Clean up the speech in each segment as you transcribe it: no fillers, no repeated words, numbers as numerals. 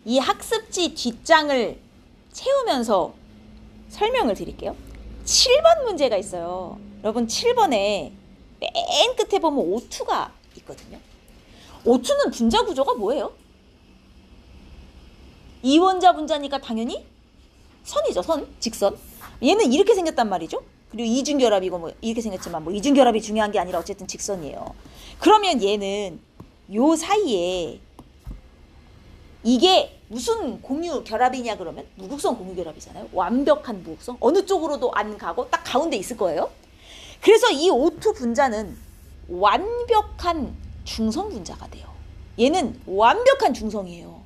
이 학습지 뒷장을 채우면서 설명을 드릴게요. 7번 문제가 있어요. 여러분 7번에 맨 끝에 보면 O2가 있거든요. O2는 분자 구조가 뭐예요? 이원자 분자니까 당연히 선이죠. 선, 직선. 얘는 이렇게 생겼단 말이죠. 그리고 이중결합이고 뭐 이렇게 생겼지만 뭐 이중결합이 중요한 게 아니라 어쨌든 직선이에요. 그러면 얘는 요 사이에 이게 무슨 공유결합이냐 그러면 무극성 공유결합이잖아요. 완벽한 무극성. 어느 쪽으로도 안 가고 딱 가운데 있을 거예요. 그래서 이 O2 분자는 완벽한 중성 분자가 돼요. 얘는 완벽한 중성이에요.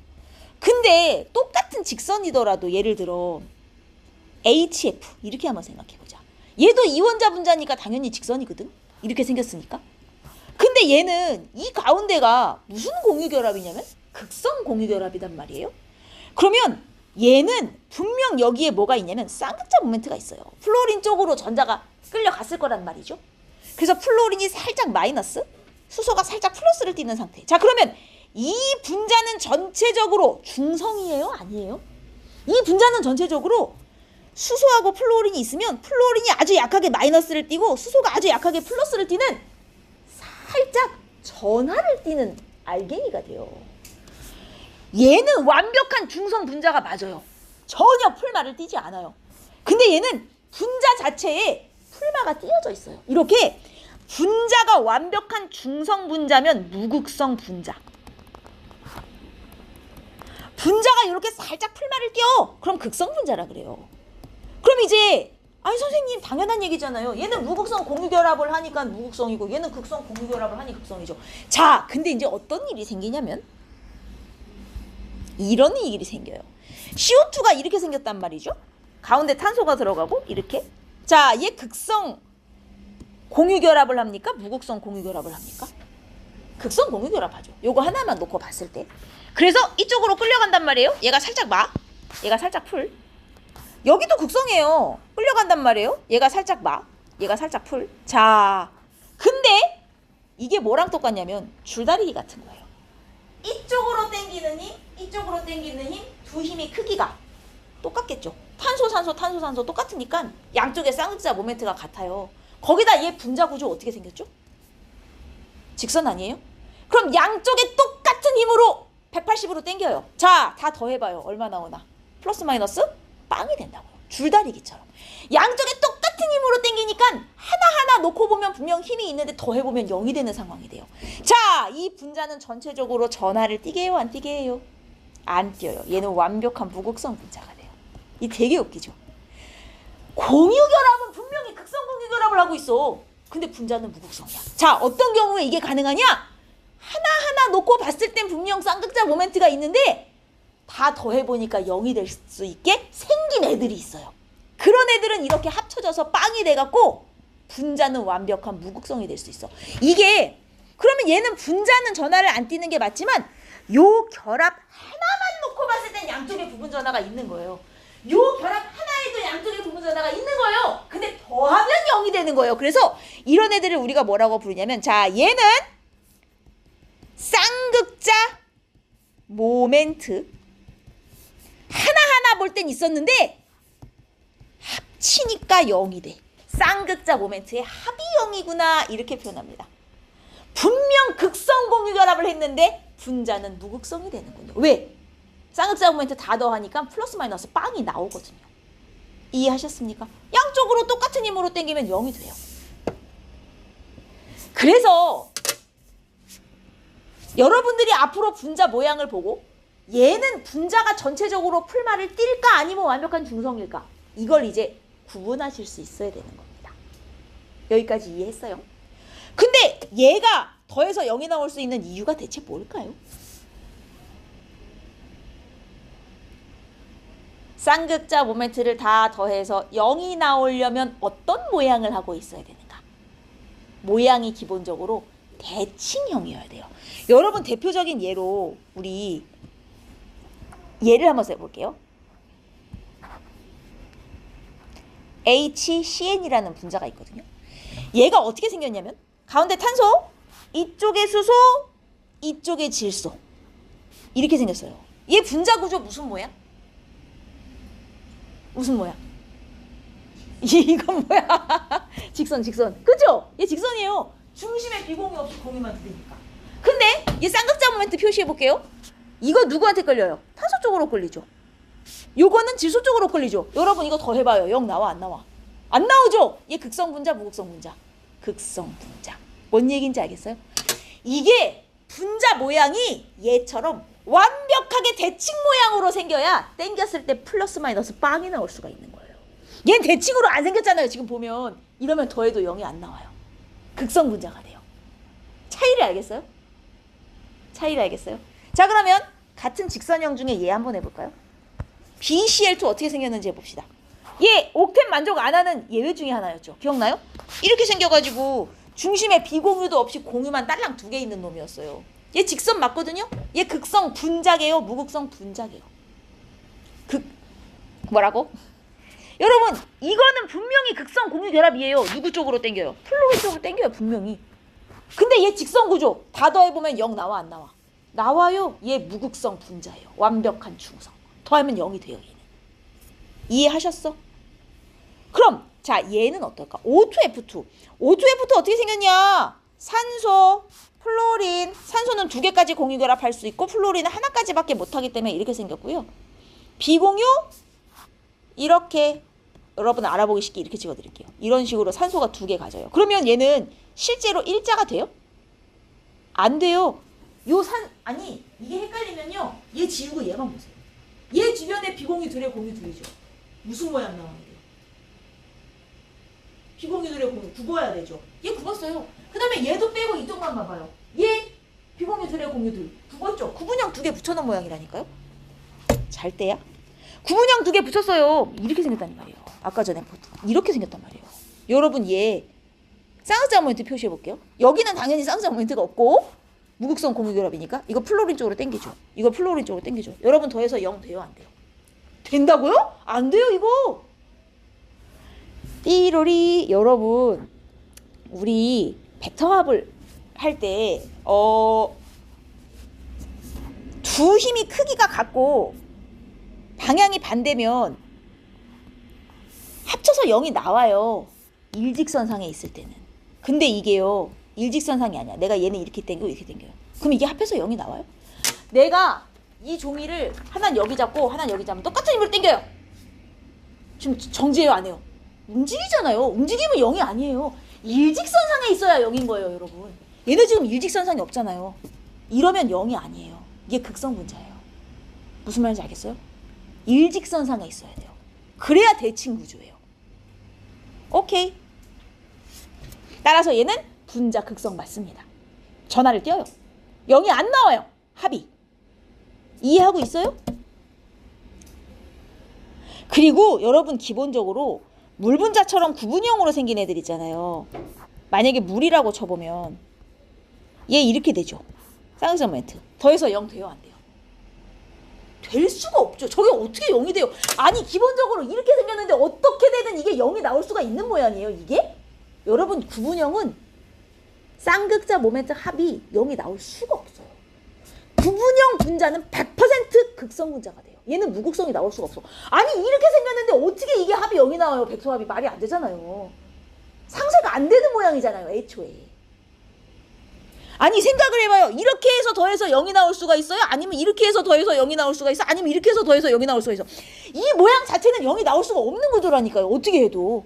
근데 똑같은 직선이더라도 예를 들어 HF 이렇게 한번 생각해보자. 얘도 이원자 분자니까 당연히 직선이거든. 이렇게 생겼으니까. 근데 얘는 이 가운데가 무슨 공유결합이냐면 극성 공유결합이란 말이에요. 그러면 얘는 분명 여기에 뭐가 있냐면 쌍극자 모멘트가 있어요. 플로린 쪽으로 전자가 끌려갔을 거란 말이죠. 그래서 플로린이 살짝 마이너스, 수소가 살짝 플러스를 띠는 상태. 자, 그러면 이 분자는 전체적으로 중성이에요? 아니에요? 이 분자는 전체적으로 수소하고 플로린이 있으면 플로린이 아주 약하게 마이너스를 띠고 수소가 아주 약하게 플러스를 띠는 살짝 전하를 띠는 알갱이가 돼요. 얘는 완벽한 중성 분자가 맞아요. 전혀 풀마를 띠지 않아요. 근데 얘는 분자 자체에 풀마가 띄어져 있어요. 이렇게 분자가 완벽한 중성 분자면 무극성 분자. 분자가 이렇게 살짝 풀마를 띄어. 그럼 극성 분자라 그래요. 그럼 이제 아니 선생님 당연한 얘기잖아요. 얘는 무극성 공유결합을 하니까 무극성이고 얘는 극성 공유결합을 하니 극성이죠. 자, 근데 이제 어떤 일이 생기냐면 이런 일이 생겨요. CO2가 이렇게 생겼단 말이죠. 가운데 탄소가 들어가고 이렇게. 자, 얘 극성 공유결합을 합니까? 무극성 공유결합을 합니까? 극성 공유결합하죠. 요거 하나만 놓고 봤을 때. 그래서 이쪽으로 끌려간단 말이에요. 얘가 살짝 마, 얘가 살짝 풀. 여기도 극성이에요. 끌려간단 말이에요. 얘가 살짝 마, 얘가 살짝 풀. 자, 근데 이게 뭐랑 똑같냐면 줄다리기 같은 거예요. 이쪽으로 당기는 힘, 이쪽으로 당기는 힘, 두 힘의 크기가 똑같겠죠. 탄소, 산소, 탄소, 산소 똑같으니까 양쪽의 쌍극자 모멘트가 같아요. 거기다 얘 분자 구조 어떻게 생겼죠? 직선 아니에요? 그럼 양쪽에 똑같은 힘으로 180으로 당겨요. 자, 다 더해봐요. 얼마 나오나? 플러스 마이너스? 빵이 된다고요. 줄다리기처럼. 양쪽에 똑같은 힘으로 당기니까 하나하나 놓고 보면 분명 힘이 있는데 더해보면 0이 되는 상황이 돼요. 자, 이 분자는 전체적으로 전하를 띠게 해요? 안 띠게 해요? 안 띄어요. 얘는 완벽한 무극성 분자가 돼요. 이 되게 웃기죠? 공유결합은 분명히 극성 공유결합을 하고 있어. 근데 분자는 무극성이야. 자, 어떤 경우에 이게 가능하냐? 하나하나 놓고 봤을 땐 분명 쌍극자 모멘트가 있는데 다 더해보니까 0이 될 수 있게 생긴 애들이 있어요. 그런 애들은 이렇게 합쳐져서 빵이 돼갖고 분자는 완벽한 무극성이 될 수 있어. 이게 그러면 얘는 분자는 전하를 안 띠는 게 맞지만 요 결합 하나만 놓고 봤을 땐 양쪽에 부분 전하가 있는 거예요. 요 결합 하나에도 양쪽에 부분 전하가 있는 거예요. 근데 더하면 0이 되는 거예요. 그래서 이런 애들을 우리가 뭐라고 부르냐면 자, 얘는 쌍극자 모멘트 하나하나 볼 땐 있었는데 합치니까 0이 돼. 쌍극자 모멘트의 합이 0이구나 이렇게 표현합니다. 분명 극성 공유결합을 했는데 분자는 무극성이 되는군요. 왜? 쌍극자 모멘트 다 더하니까 플러스 마이너스 빵이 나오거든요. 이해하셨습니까? 양쪽으로 똑같은 힘으로 당기면 0이 돼요. 그래서 여러분들이 앞으로 분자 모양을 보고 얘는 분자가 전체적으로 풀마를 띨까 아니면 완벽한 중성일까? 이걸 이제 구분하실 수 있어야 되는 겁니다. 여기까지 이해했어요? 근데 얘가 더해서 0이 나올 수 있는 이유가 대체 뭘까요? 쌍극자 모멘트를 다 더해서 0이 나오려면 어떤 모양을 하고 있어야 되는가? 모양이 기본적으로 대칭형이어야 돼요. 여러분 대표적인 예로 우리 예를 한번 써볼게요. HCn이라는 분자가 있거든요. 얘가 어떻게 생겼냐면 가운데 탄소, 이쪽에 수소, 이쪽에 질소 이렇게 생겼어요. 얘 분자 구조 무슨 모양? 무슨 모양? 이건 뭐야? 직선. 그죠? 얘 직선이에요. 중심에 비공유 없이 공유만 들으니까. 근데 얘 쌍극자 모멘트 표시해 볼게요. 이거 누구한테 끌려요? 탄소 쪽으로 끌리죠. 요거는 질소 쪽으로 끌리죠. 여러분 이거 더 해봐요. 0 나와 안 나와? 안 나오죠? 얘 극성 분자 무극성 분자. 극성 분자. 뭔 얘기인지 알겠어요? 이게 분자 모양이 얘처럼 완벽하게 대칭 모양으로 생겨야 땡겼을 때 플러스 마이너스 빵이 나올 수가 있는 거예요. 얘는 대칭으로 안 생겼잖아요. 지금 보면 이러면 더해도 0이 안 나와요. 극성 분자가 돼요. 차이를 알겠어요? 자 그러면 같은 직선형 중에 얘 한번 해볼까요? BCl2 어떻게 생겼는지 해봅시다. 얘 옥텐 만족 안 하는 예외 중에 하나였죠. 기억나요? 이렇게 생겨가지고 중심에 비공유도 없이 공유만 딸랑 2개 있는 놈이었어요. 얘 직선 맞거든요? 얘 극성 분자계요? 무극성 분자계요? 뭐라고? 여러분 이거는 분명히 극성 공유 결합이에요. 누구 쪽으로 당겨요? 플로린 쪽으로 당겨요 분명히. 근데 얘 직선 구조 다 더해보면 0 나와 안 나와? 나와요. 얘 무극성 분자예요. 완벽한 중성. 더하면 0이 돼요. 얘는. 이해하셨어? 그럼 자 얘는 어떨까? O2F2. O2F2 어떻게 생겼냐? 산소, 플로린. 산소는 2개까지 공유 결합할 수 있고 플로린은 하나까지밖에 못하기 때문에 이렇게 생겼고요. 비공유 이렇게 여러분 알아보기 쉽게 이렇게 찍어드릴게요. 이런 식으로 산소가 2개 가져요. 그러면 얘는 실제로 일자가 돼요? 안 돼요. 아니 이게 헷갈리면요. 얘 지우고 얘만 보세요. 얘 주변에 비공유 둘의 공유 둘이죠. 무슨 모양 나와야 돼요? 비공유 둘의 공유 굽어야 되죠. 얘 굽었어요. 그 다음에 얘도 빼고 이쪽만 봐봐요. 얘 비공유 둘의 공유 둘 굽었죠. 구분형 2개 붙여놓은 모양이라니까요. 잘 때야. 구분형 2개 붙였어요. 이렇게 생겼단 말이에요. 아까 전에 이렇게 생겼단 말이에요. 여러분 얘 쌍극자 모멘트 표시해 볼게요. 여기는 당연히 쌍극자 모멘트가 없고 무극성 공유 결합이니까 이거 플로린 쪽으로 당기죠. 이거 플로린 쪽으로 당기죠. 여러분 더해서 0 돼요? 안 돼요? 된다고요? 안 돼요 이거. 띠로리 여러분 우리 벡터합을 할 때 두 힘이 크기가 같고 방향이 반대면 합쳐서 0이 나와요. 일직선상에 있을 때는. 근데 이게요. 일직선상이 아니야. 내가 얘는 이렇게 당기고 이렇게 당겨요. 그럼 이게 합해서 0이 나와요? 내가 이 종이를 하나는 여기 잡고 하나는 여기 잡으면 똑같은 힘으로 당겨요. 지금 정지해요 안 해요? 움직이잖아요. 움직이면 0이 아니에요. 일직선상에 있어야 0인 거예요 여러분. 얘는 지금 일직선상이 없잖아요. 이러면 0이 아니에요. 이게 극성 분자예요. 무슨 말인지 알겠어요? 일직선상에 있어야 돼요. 그래야 대칭 구조예요. 오케이. 따라서 얘는 분자 극성 맞습니다. 전화를 띄어요. 0이 안 나와요. 합이. 이해하고 있어요? 그리고 여러분 기본적으로 물 분자처럼 구분형으로 생긴 애들 있잖아요. 만약에 물이라고 쳐보면 얘 이렇게 되죠. 쌍극자 모멘트. 더해서 0 돼요? 안 돼요? 될 수가 없죠. 저게 어떻게 0이 돼요? 아니 기본적으로 이렇게 생겼는데 어떻게 되든 이게 0이 나올 수가 있는 모양이에요. 이게? 여러분 구분형은 쌍극자 모멘트 합이 0이 나올 수가 없어요. 구분형 분자는 100% 극성 분자가 돼요. 얘는 무극성이 나올 수가 없어. 아니 이렇게 생겼는데 어떻게 이게 합이 0이 나와요? 백소합이 말이 안 되잖아요. 상쇄가 안 되는 모양이잖아요. 애초에. 아니 생각을 해봐요. 이렇게 해서 더해서 0이 나올 수가 있어요? 아니면 이렇게 해서 더해서 0이 나올 수가 있어? 아니면 이렇게 해서 더해서 0이 나올 수가 있어? 이 모양 자체는 0이 나올 수가 없는 구조라니까요. 어떻게 해도.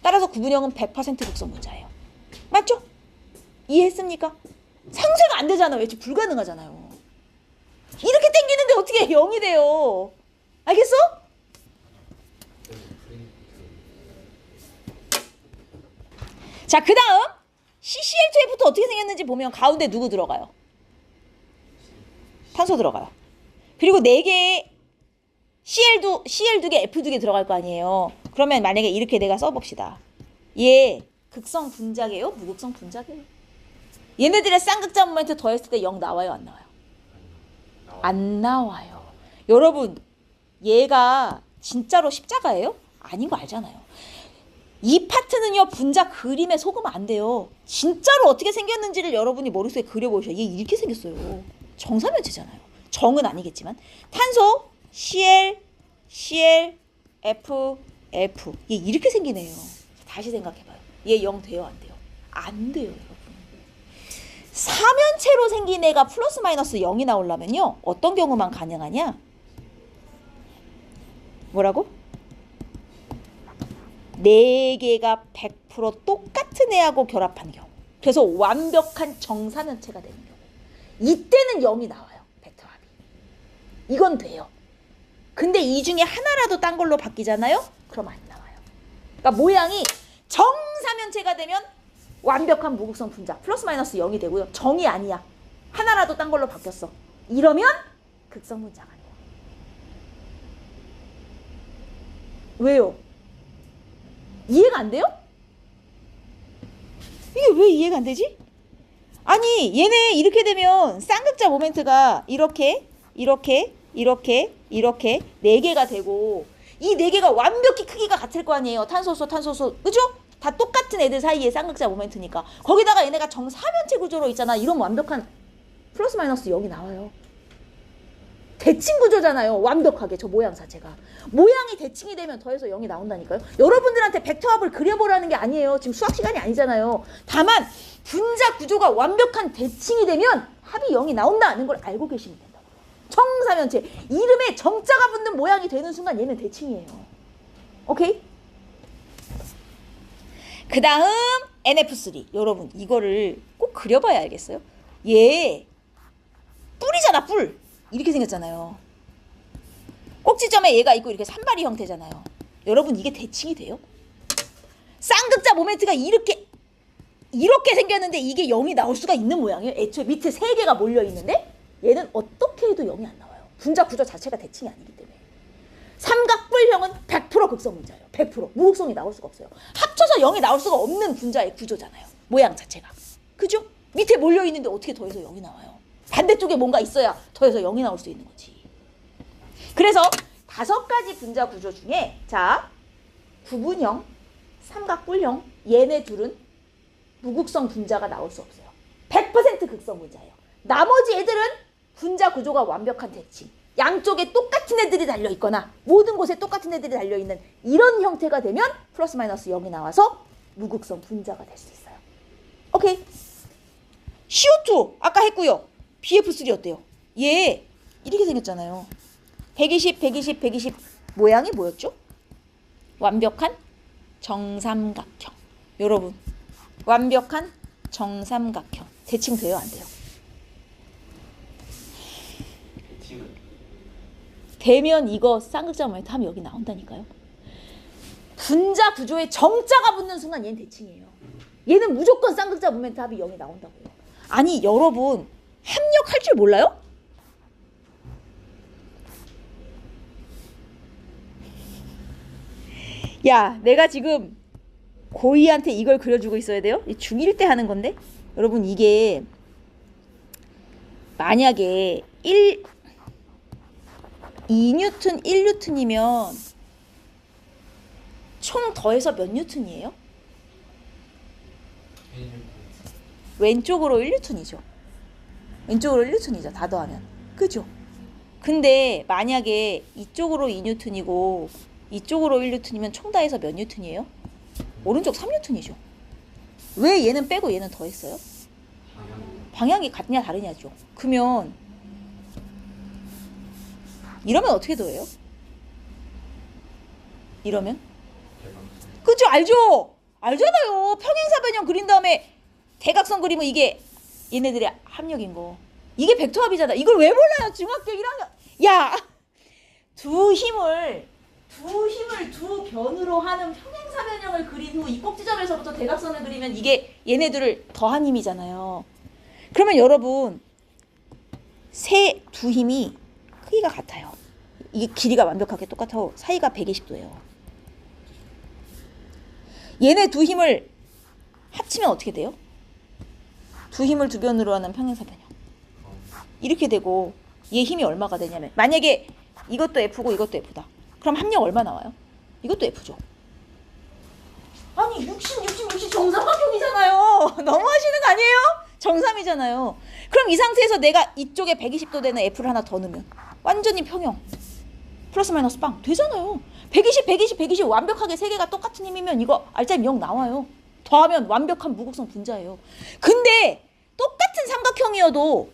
따라서 구분형은 100% 극성 분자예요. 맞죠? 이해했습니까? 상쇄가 안 되잖아요. 애초에 불가능하잖아요. 이렇게 당기는데 어떻게 0이 돼요? 알겠어? 자, 그 다음 CCl2F2 어떻게 생겼는지 보면 가운데 누구 들어가요? 탄소 들어가요. 그리고 4개의 CL 2개, F 2개 들어갈 거 아니에요. 그러면 만약에 이렇게 내가 써봅시다. 얘 극성 분자계요? 무극성 분자계요? 얘네들의 쌍극자 모멘트 더했을 때 0 나와요? 안 나와요? 안 나와요. 여러분 얘가 진짜로 십자가예요? 아닌 거 알잖아요. 이 파트는요 분자 그림에 속으면 안 돼요. 진짜로 어떻게 생겼는지를 여러분이 머릿속에 그려보셔. 얘 이렇게 생겼어요. 정사면체잖아요. 정은 아니겠지만 탄소 Cl, Cl, F, F 얘 이렇게 생기네요. 다시 생각해봐요. 얘 0 돼요? 안 돼요? 안 돼요, 여러분. 사면체로 생긴 애가 플러스 마이너스 0이 나오려면요. 어떤 경우만 가능하냐? 뭐라고? 4개가 100% 똑같은 애하고 결합한 경우. 그래서 완벽한 정사면체가 되는 경우. 이때는 0이 나와요. 벡터 합이. 이건 돼요. 근데 이 중에 하나라도 딴 걸로 바뀌잖아요? 그럼 안 나와요. 그러니까 모양이 정사면체가 되면 완벽한 무극성 분자 플러스 마이너스 0이 되고요. 정이 아니야. 하나라도 딴 걸로 바뀌었어. 이러면 극성 분자가 돼요. 왜요? 이해가 안 돼요? 이게 왜 이해가 안 되지? 아니 얘네 이렇게 되면 쌍극자 모멘트가 이렇게 4개가 되고 이 4개가 완벽히 크기가 같을 거 아니에요. 탄소수 그죠? 다 똑같은 애들 사이에 쌍극자 모멘트니까 거기다가 얘네가 정사면체 구조로 있잖아. 이런 완벽한 플러스 마이너스 0이 나와요. 대칭 구조잖아요. 완벽하게 저 모양 자체가. 모양이 대칭이 되면 더해서 0이 나온다니까요. 여러분들한테 벡터합을 그려보라는 게 아니에요. 지금 수학 시간이 아니잖아요. 다만 분자 구조가 완벽한 대칭이 되면 합이 0이 나온다는 걸 알고 계시면 된다고요. 정사면체. 이름에 정자가 붙는 모양이 되는 순간 얘는 대칭이에요. 오케이? 그 다음 NF3. 여러분 이거를 꼭 그려봐야 알겠어요. 얘 뿔이잖아. 뿔. 이렇게 생겼잖아요. 꼭지점에 얘가 있고 이렇게 산발이 형태잖아요. 여러분 이게 대칭이 돼요? 쌍극자 모멘트가 이렇게 생겼는데 이게 0이 나올 수가 있는 모양이에요. 애초에 밑에 3개가 몰려있는데 얘는 어떻게 해도 0이 안 나와요. 분자 구조 자체가 대칭이 아니기 때문에. 삼각뿔형은 100% 극성 분자예요. 100% 무극성이 나올 수가 없어요. 합쳐서 0이 나올 수가 없는 분자의 구조잖아요. 모양 자체가. 그죠? 밑에 몰려있는데 어떻게 더해서 0이 나와요. 반대쪽에 뭔가 있어야 더해서 0이 나올 수 있는 거지. 그래서 5가지 분자 구조 중에 자 구분형, 삼각뿔형 얘네 둘은 무극성 분자가 나올 수 없어요. 100% 극성 분자예요. 나머지 애들은 분자 구조가 완벽한 대칭. 양쪽에 똑같은 애들이 달려있거나 모든 곳에 똑같은 애들이 달려있는 이런 형태가 되면 플러스 마이너스 0이 나와서 무극성 분자가 될 수 있어요. 오케이. CO2 아까 했고요. BF3 어때요? 얘 이렇게 생겼잖아요. 120 모양이 뭐였죠? 완벽한 정삼각형. 여러분 완벽한 정삼각형 대칭 돼요? 안 돼요? 되면 이거 쌍극자 모멘트 하면 여기 나온다니까요. 분자 구조에 정자가 붙는 순간 얘는 대칭이에요. 얘는 무조건 쌍극자 모멘트 합이 0이 나온다고요. 아니 여러분 합력할 줄 몰라요? 야 내가 지금 고2한테 이걸 그려주고 있어야 돼요? 중1 때 하는 건데 여러분 이게 만약에 2뉴턴 1뉴턴이면 총 더해서 몇 뉴턴이에요? 왼쪽으로 1뉴턴이죠. 왼쪽으로 1뉴턴이죠. 다 더하면. 그죠? 근데 만약에 이쪽으로 2뉴턴이고 이쪽으로 1뉴턴이면 총 다 해서 몇 뉴턴이에요? 오른쪽 3뉴턴이죠. 왜 얘는 빼고 얘는 더했어요? 방향이 같냐 다르냐죠. 그러면 이러면 어떻게 더해요? 이러면? 그죠? 알죠? 알잖아요. 평행사변형 그린 다음에 대각선 그리면 이게 얘네들의 합력인 거. 이게 벡터합이잖아. 이걸 왜 몰라요? 중학교 1학년. 야! 두 힘을 두 변으로 하는 평행사변형을 그린 후 이 꼭지점에서부터 대각선을 그리면 이게 얘네들을 더한 힘이잖아요. 그러면 여러분 두 힘이 크기가 같아요. 이게 길이가 완벽하게 똑같아요. 사이가 120도예요. 얘네 두 힘을 합치면 어떻게 돼요? 두 힘을 두 변으로 하는 평행사변형. 이렇게 되고 얘 힘이 얼마가 되냐면 만약에 이것도 F고 이것도 F다. 그럼 합력 얼마 나와요? 이것도 F죠. 아니 60 정삼각형이잖아요. 너무 하시는 거 아니에요? 정삼이잖아요. 그럼 이 상태에서 내가 이쪽에 120도 되는 F를 하나 더 넣으면 완전히 평형. 플러스 마이너스 빵 되잖아요. 120, 120, 120 완벽하게 세 개가 똑같은 힘이면 이거 알짜임 0 나와요. 더하면 완벽한 무극성 분자예요. 근데 똑같은 삼각형이어도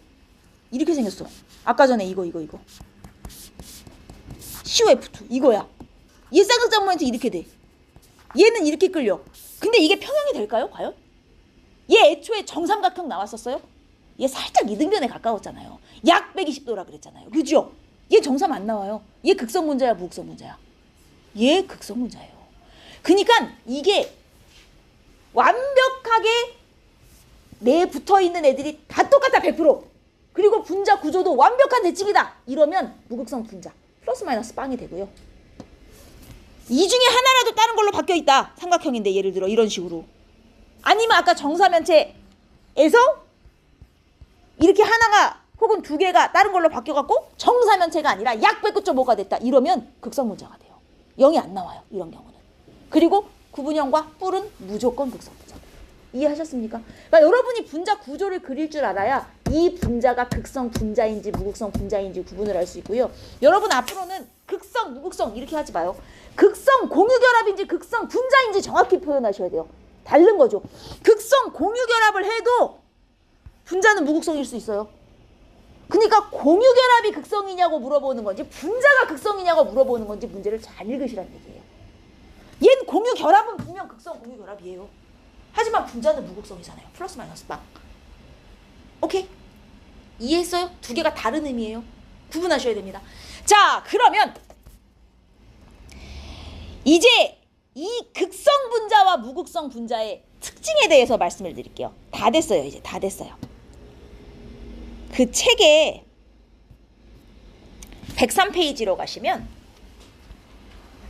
이렇게 생겼어. 아까 전에 이거 COF2 이거야. 얘 쌍극장 모멘트 이렇게 돼. 얘는 이렇게 끌려. 근데 이게 평형이 될까요? 과연? 얘 애초에 정삼각형 나왔었어요? 얘 살짝 이등변에 가까웠잖아요. 약 120도라 그랬잖아요. 그죠? 얘 정삼 안 나와요. 얘 극성 분자야, 무극성 분자야? 얘 극성 분자예요. 그러니까 이게 완벽하게 내 붙어있는 애들이 다 똑같아 100%. 그리고 분자 구조도 완벽한 대칭이다. 이러면 무극성 분자. 플러스 마이너스 빵이 되고요. 이 중에 하나라도 다른 걸로 바뀌어 있다. 삼각형인데 예를 들어 이런 식으로. 아니면 아까 정사면체에서 이렇게 하나가 혹은 두 개가 다른 걸로 바뀌어갖고 정사면체가 아니라 약 109.5가 됐다. 이러면 극성분자가 돼요. 0이 안 나와요. 이런 경우는. 그리고 구분형과 뿔은 무조건 극성분자. 이해하셨습니까? 그러니까 여러분이 분자 구조를 그릴 줄 알아야 이 분자가 극성 분자인지 무극성 분자인지 구분을 할 수 있고요. 여러분 앞으로는 극성 무극성 이렇게 하지 마요. 극성 공유결합인지 극성 분자인지 정확히 표현하셔야 돼요. 다른 거죠. 극성 공유결합을 해도 분자는 무극성일 수 있어요. 그러니까 공유결합이 극성이냐고 물어보는 건지 분자가 극성이냐고 물어보는 건지 문제를 잘 읽으시라는 얘기예요. 얘는 공유결합은 분명 극성 공유결합이에요. 하지만 분자는 무극성이잖아요. 플러스 마이너스 빵. 오케이? 이해했어요? 두 개가 다른 의미예요. 구분하셔야 됩니다. 자, 그러면 이제 이 극성 분자와 무극성 분자의 특징에 대해서 말씀을 드릴게요. 다 됐어요. 이제 다 됐어요. 그 책에 103페이지로 가시면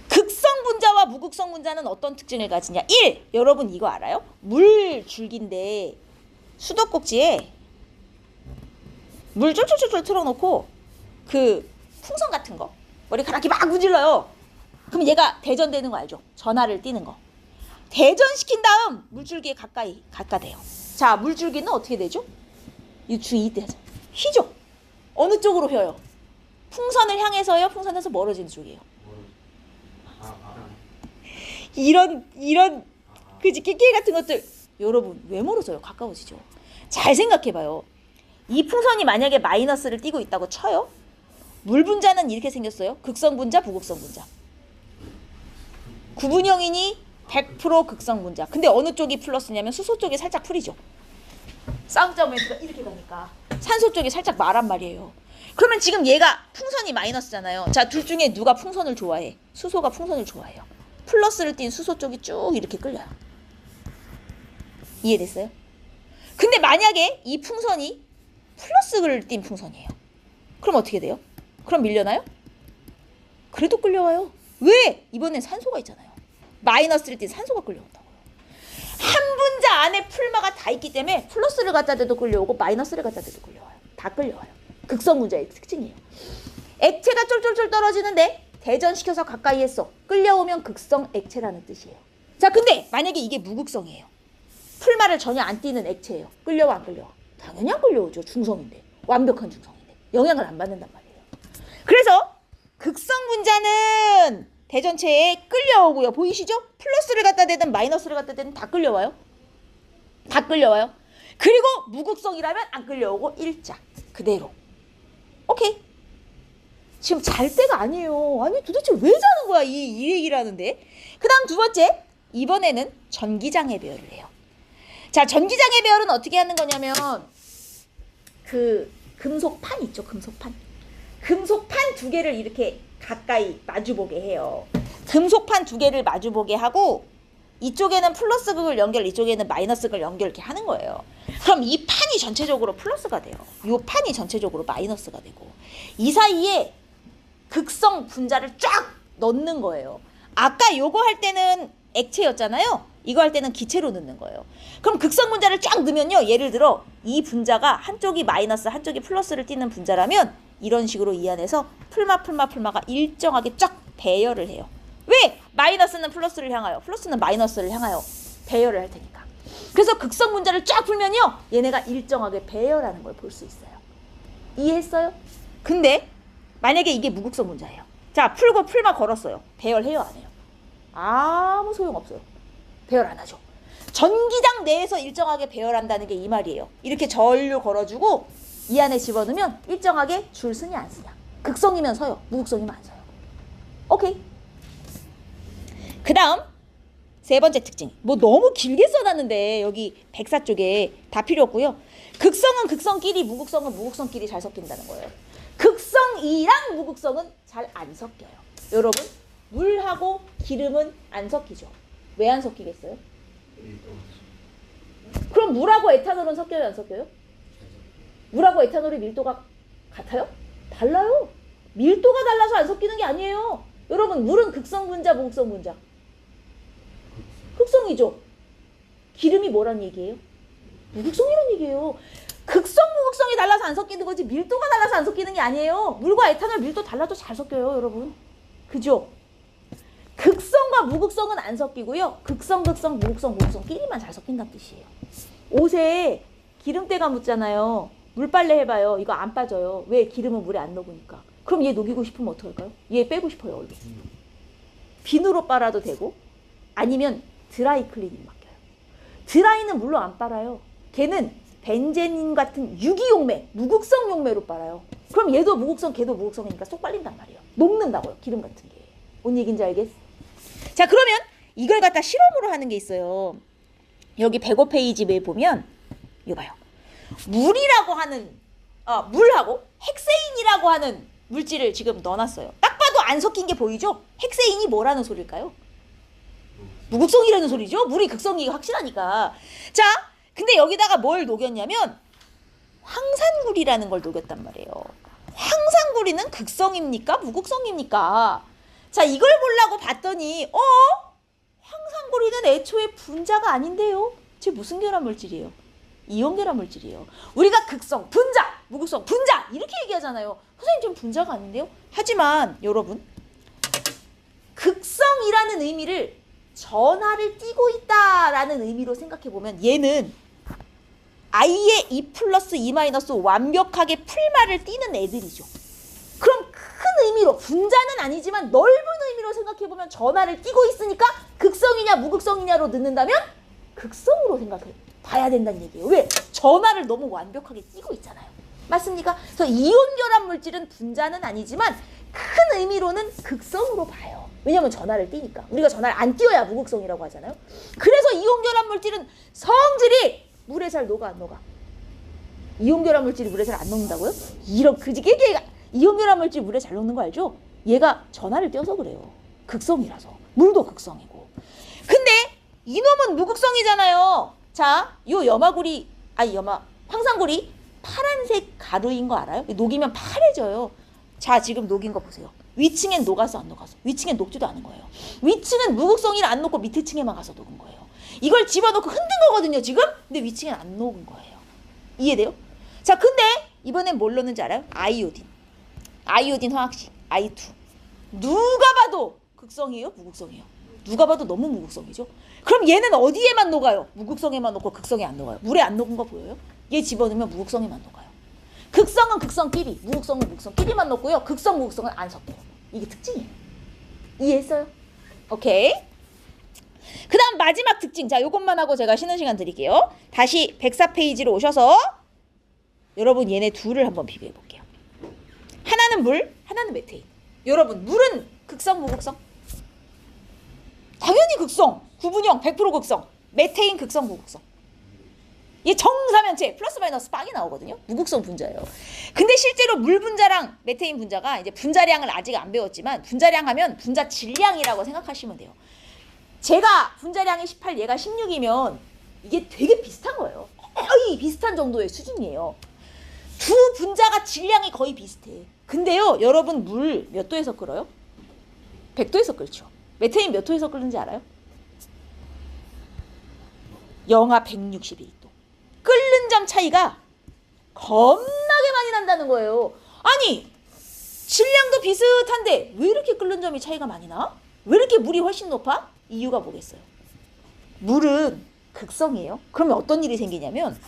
극성 분자와 무극성 분자는 어떤 특징을 가지냐? 1. 여러분 이거 알아요? 물 줄기인데 수도꼭지에 물 쫄쫄쫄쫄 틀어놓고 그 풍선 같은 거 머리카락이 막 문질러요. 그럼 얘가 대전되는 거 알죠? 전하를 띄는 거. 대전시킨 다음 물줄기에 가까이 대요. 자, 물줄기는 어떻게 되죠? 이 중2 때 하죠. 휘죠. 어느 쪽으로 휘어요? 풍선을 향해서요? 풍선에서 멀어지는 쪽이에요. 이런 그지 끼끼 같은 것들 여러분 왜 멀어져요? 가까워지죠. 잘 생각해봐요. 이 풍선이 만약에 마이너스를 띄고 있다고 쳐요. 물 분자는 이렇게 생겼어요. 극성 분자, 부극성 분자. 구분형이니 100% 극성 분자. 근데 어느 쪽이 플러스냐면 수소 쪽이 살짝 풀이죠. 쌍극자 모멘트가 이렇게 가니까 산소 쪽이 살짝 마란 말이에요. 그러면 지금 얘가 풍선이 마이너스잖아요. 자, 둘 중에 누가 풍선을 좋아해? 수소가 풍선을 좋아해요. 플러스를 띈 수소 쪽이 쭉 이렇게 끌려요. 이해됐어요? 근데 만약에 이 풍선이 플러스를 띈 풍선이에요. 그럼 어떻게 돼요? 그럼 밀려나요? 그래도 끌려와요. 왜? 이번엔 산소가 있잖아요. 마이너스를 띈 산소가 끌려온다고요. 한 분자 안에 풀마가 다 있기 때문에 플러스를 갖다 대도 끌려오고 마이너스를 갖다 대도 끌려와요. 다 끌려와요. 극성 분자의 특징이에요. 액체가 쫄쫄쫄 떨어지는데 대전시켜서 가까이 했어. 끌려오면 극성 액체라는 뜻이에요. 자, 근데 만약에 이게 무극성이에요. 풀마를 전혀 안 띄는 액체예요. 끌려와 안 끌려와? 당연히 안 끌려오죠. 중성인데. 완벽한 중성인데. 영향을 안 받는단 말이에요. 그래서 극성 분자는 대전체에 끌려오고요. 보이시죠? 플러스를 갖다 대든 마이너스를 갖다 대든 다 끌려와요. 다 끌려와요. 그리고 무극성이라면 안 끌려오고 일자. 그대로. 오케이. 지금 잘 때가 아니에요. 아니 도대체 왜 자는 거야 이 얘기를 하는데. 그 다음 두 번째. 이번에는 전기장애 배열을 해요. 자, 전기장애 배열은 어떻게 하는 거냐면 그 금속판 있죠. 금속판 두 개를 이렇게 가까이 마주보게 해요. 금속판 두 개를 마주보게 하고 이쪽에는 플러스 극을 연결, 이쪽에는 마이너스 극을 연결 이렇게 하는 거예요. 그럼 이 판이 전체적으로 플러스가 돼요. 이 판이 전체적으로 마이너스가 되고 이 사이에 극성 분자를 쫙 넣는 거예요. 아까 요거 할 때는 액체였잖아요. 이거 할 때는 기체로 넣는 거예요. 그럼 극성 분자를 쫙 넣으면요. 예를 들어 이 분자가 한쪽이 마이너스 한쪽이 플러스를 띠는 분자라면 이런 식으로 이 안에서 풀마가 일정하게 쫙 배열을 해요. 왜? 마이너스는 플러스를 향하여 플러스는 마이너스를 향하여 배열을 할 테니까. 그래서 극성 분자를 쫙 풀면요, 얘네가 일정하게 배열하는 걸 볼 수 있어요. 이해했어요? 근데 만약에 이게 무극성 분자예요. 자, 풀고 풀마 걸었어요. 배열해요, 안 해요? 아무 소용없어요. 배열 안 하죠. 전기장 내에서 일정하게 배열한다는 게 이 말이에요. 이렇게 전류 걸어주고 이 안에 집어넣으면 일정하게 줄 쓰냐 안 쓰냐. 극성이면 서요. 무극성이면 안 서요. 오케이. 그 다음 세 번째 특징. 뭐 너무 길게 써놨는데 여기 백사 쪽에 다 필요 없고요. 극성은 극성끼리, 무극성은 무극성끼리 잘 섞인다는 거예요. 극성이랑 무극성은 잘 안 섞여요. 여러분, 물하고 기름은 안 섞이죠. 왜 안 섞이겠어요? 그럼 물하고 에탄올은 섞여요, 안 섞여요? 물하고 에탄올의 밀도가 같아요? 달라요. 밀도가 달라서 안 섞이는 게 아니에요. 여러분, 물은 극성 분자, 무극성 분자? 극성이죠. 기름이 뭐란 얘기예요? 무극성이란 얘기예요. 극성, 무극성이 달라서 안 섞이는 거지 밀도가 달라서 안 섞이는 게 아니에요. 물과 에탄올 밀도 달라도 잘 섞여요, 여러분. 그죠? 극성과 무극성은 안 섞이고요. 극성, 무극성, 무극성끼리만 잘 섞인다는 뜻이에요. 옷에 기름때가 묻잖아요. 물빨래 해봐요. 이거 안 빠져요. 왜? 기름은 물에 안 녹으니까. 그럼 얘 녹이고 싶으면 어떡할까요? 얘 빼고 싶어요, 얼른. 비누로 빨아도 되고, 아니면 드라이 클리닝 맡겨요. 드라이는 물로 안 빨아요. 걔는 벤제닌 같은 유기용매, 무극성 용매로 빨아요. 그럼 얘도 무극성, 걔도 무극성이니까 쏙 빨린단 말이에요. 녹는다고요, 기름 같은 게. 뭔 얘기인지 알겠어? 자, 그러면 이걸 갖다 실험으로 하는 게 있어요. 여기 105페이지에 보면 이거 봐요. 물이라고 하는 물하고 헥세인이라고 하는 물질을 지금 넣어놨어요. 딱 봐도 안 섞인 게 보이죠? 헥세인이 뭐라는 소릴까요? 무극성이라는 소리죠. 물이 극성이 확실하니까. 자, 근데 여기다가 뭘 녹였냐면 황산구리라는 걸 녹였단 말이에요. 황산구리는 극성입니까? 무극성입니까? 자, 이걸 보려고 봤더니 황산구리는 애초에 분자가 아닌데요. 쟤 무슨 결합 물질이에요? 이온 결합 물질이에요. 우리가 극성, 분자, 무극성, 분자 이렇게 얘기하잖아요. 선생님 좀 분자가 아닌데요? 하지만 여러분, 극성이라는 의미를 전하를 띠고 있다라는 의미로 생각해보면 얘는 I의 E 플러스 E 마이너스 완벽하게 풀마를 띠는 애들이죠. 그럼 큰 의미로, 분자는 아니지만 넓은 의미로 생각해보면 전하를 띠고 있으니까 극성이냐 무극성이냐로 넣는다면 극성으로 생각해 봐야 된다는 얘기예요. 왜? 전하를 너무 완벽하게 띠고 있잖아요. 맞습니까? 그래서 이온 결합 물질은 분자는 아니지만 큰 의미로는 극성으로 봐요. 왜냐면 전하를 띠니까. 우리가 전하를 안 띄워야 무극성이라고 하잖아요. 그래서 이온 결합 물질은 성질이 물에 잘 녹아 안 녹아? 이온 결합 물질이 물에 잘 안 녹는다고요? 이런 그지게 이온 결합 물질 물에 잘 녹는 거 알죠? 얘가 전하를 띄어서 그래요. 극성이라서. 물도 극성이고. 근데 이놈은 무극성이잖아요. 자, 요 황산구리 파란색 가루인 거 알아요? 녹이면 파래져요. 자, 지금 녹인 거 보세요. 위층엔 녹아서 안 녹아서. 위층엔 녹지도 않은 거예요. 위층은 무극성이라 안 녹고 밑에 층에만 가서 녹은 거예요. 이걸 집어넣고 흔든 거거든요, 지금? 근데 위층엔 안 녹은 거예요. 이해돼요? 자, 근데 이번엔 뭘 넣는지 알아요? 아이오딘 화학식, I2. 누가 봐도 극성이에요? 무극성이에요? 누가 봐도 너무 무극성이죠? 그럼 얘는 어디에만 녹아요? 무극성에만 녹고 극성에 안 녹아요. 물에 안 녹은 거 보여요? 얘 집어넣으면 무극성에만 녹아요. 극성은 극성끼리, 무극성은 무극성끼리만 녹고요. 극성, 무극성은 안 섞여요. 이게 특징이에요. 이해했어요? 오케이. 그 다음 마지막 특징. 자, 요것만 하고 제가 쉬는 시간 드릴게요. 다시 104페이지로 오셔서 여러분 얘네 둘을 한번 비교해 볼게요. 하나는 물, 하나는 메테인. 여러분, 물은 극성, 무극성? 당연히 극성. 구분형 100% 극성. 메테인 극성, 무극성. 얘 정사면체 플러스 마이너스 빵이 나오거든요. 무극성 분자예요. 근데 실제로 물 분자랑 메테인 분자가 이제 분자량을 아직 안 배웠지만 분자량 하면 분자 질량이라고 생각하시면 돼요. 제가 분자량이 18, 얘가 16이면 이게 되게 비슷한 거예요. 거의 비슷한 정도의 수준이에요. 두 분자가 질량이 거의 비슷해. 근데요, 여러분 물 몇 도에서 끓어요? 100도에서 끓죠. 메테인 몇 도에서 끓는지 알아요? 영하 161도. 끓는 점 차이가 겁나게 많이 난다는 거예요. 아니, 질량도 비슷한데 왜 이렇게 끓는 점이 차이가 많이 나? 왜 이렇게 물이 훨씬 높아? 이유가 뭐겠어요? 물은 극성이에요. 그러면 어떤 일이 생기냐면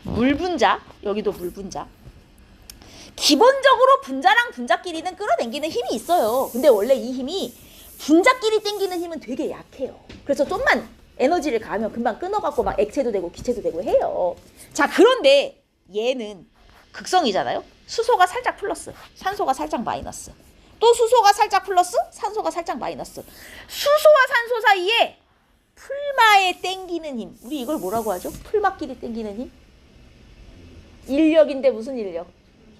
물분자, 여기도 물분자. 기본적으로 분자랑 분자끼리는 끌어당기는 힘이 있어요. 근데 원래 이 힘이 분자끼리 당기는 힘은 되게 약해요. 그래서 좀만 에너지를 가하면 금방 끊어갖고 막 액체도 되고 기체도 되고 해요. 자, 그런데 얘는 극성이잖아요. 수소가 살짝 플러스, 산소가 살짝 마이너스. 또 수소가 살짝 플러스, 산소가 살짝 마이너스. 수소와 산소 사이에 풀마에 땡기는 힘. 우리 이걸 뭐라고 하죠? 풀마끼리 땡기는 힘? 인력인데 무슨 인력?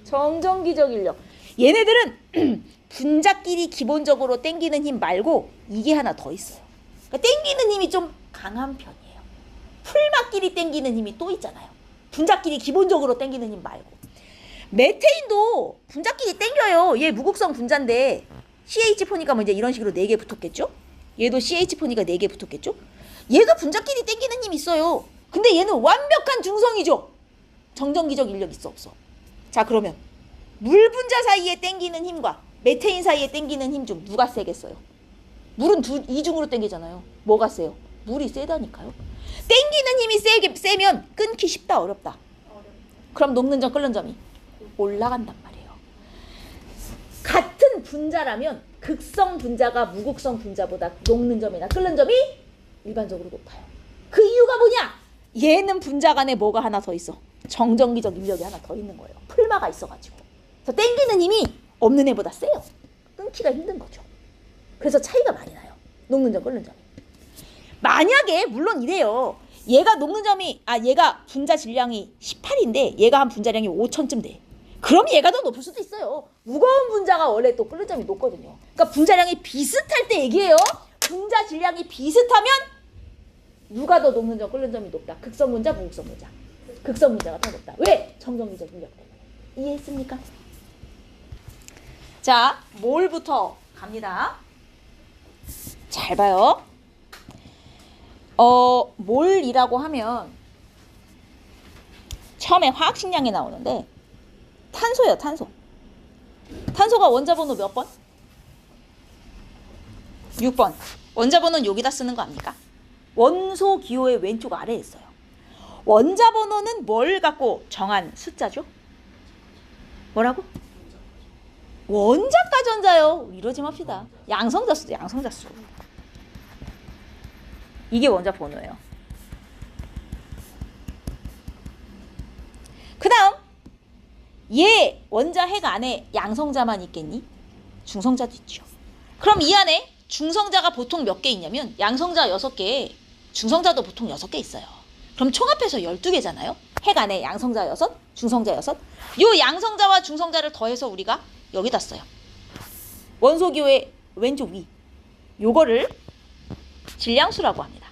정전기적 인력. 얘네들은 분자끼리 기본적으로 땡기는 힘 말고 이게 하나 더 있어요. 그러니까 땡기는 힘이 좀 강한 편이에요. 풀마끼리 땡기는 힘이 또 있잖아요. 분자끼리 기본적으로 땡기는 힘 말고. 메테인도 분자끼리 땡겨요. 얘 무극성 분자인데 CH4니까 뭐 이제 이런 식으로 4개 붙었겠죠? 얘도 CH4니까 4개 붙었겠죠? 얘도 분자끼리 땡기는 힘이 있어요. 근데 얘는 완벽한 중성이죠. 정전기적 인력 있어 없어? 자, 그러면 물 분자 사이에 땡기는 힘과 메테인 사이에 땡기는 힘 중 누가 세겠어요? 물은 이중으로 땡기잖아요. 뭐가 세요? 물이 세다니까요. 땡기는 힘이 세면 끊기 쉽다 어렵다? 그럼 녹는 점 끓는 점이 올라간단 말이에요. 같은 분자라면 극성 분자가 무극성 분자보다 녹는 점이나 끓는 점이 일반적으로 높아요. 그 이유가 뭐냐? 얘는 분자 간에 뭐가 하나 더 있어. 정전기적 인력이 하나 더 있는 거예요. 풀마가 있어가지고. 그래서 땡기는 힘이 없는 애보다 세요. 끊기가 힘든 거죠. 그래서 차이가 많이 나요. 녹는 점 끓는 점이. 만약에 물론 이래요. 얘가 녹는 점이 얘가 분자 질량이 18인데 얘가 한 분자량이 5,000쯤 돼. 그럼 얘가 더 높을 수도 있어요. 무거운 분자가 원래 또 끓는 점이 높거든요. 그러니까 분자량이 비슷할 때 얘기해요. 분자 질량이 비슷하면 누가 더 녹는 점 끓는 점이 높다. 극성 분자, 무극성 분자. 극성 분자가 더 높다. 왜? 정전기적 인력 때문에. 이해했습니까? 자, 몰부터 갑니다. 잘 봐요. 몰이라고 하면 처음에 화학식량이 나오는데 탄소예요, 탄소. 탄소가 원자번호 몇 번? 6번. 원자번호는 여기다 쓰는 거 압니까? 원소 기호의 왼쪽 아래에 있어요. 원자번호는 뭘 갖고 정한 숫자죠? 뭐라고? 원자가 전자요. 이러지 맙시다. 양성자수죠, 양성자수. 이게 원자 번호예요. 그 다음 얘 원자 핵 안에 양성자만 있겠니? 중성자도 있죠. 그럼 이 안에 중성자가 보통 몇 개 있냐면 양성자 6개, 중성자도 보통 6개 있어요. 그럼 총합해서 12개잖아요. 핵 안에 양성자 6, 중성자 6. 요 양성자와 중성자를 더해서 우리가 여기다 써요. 원소기호의 왼쪽 위. 요거를 질량수라고 합니다.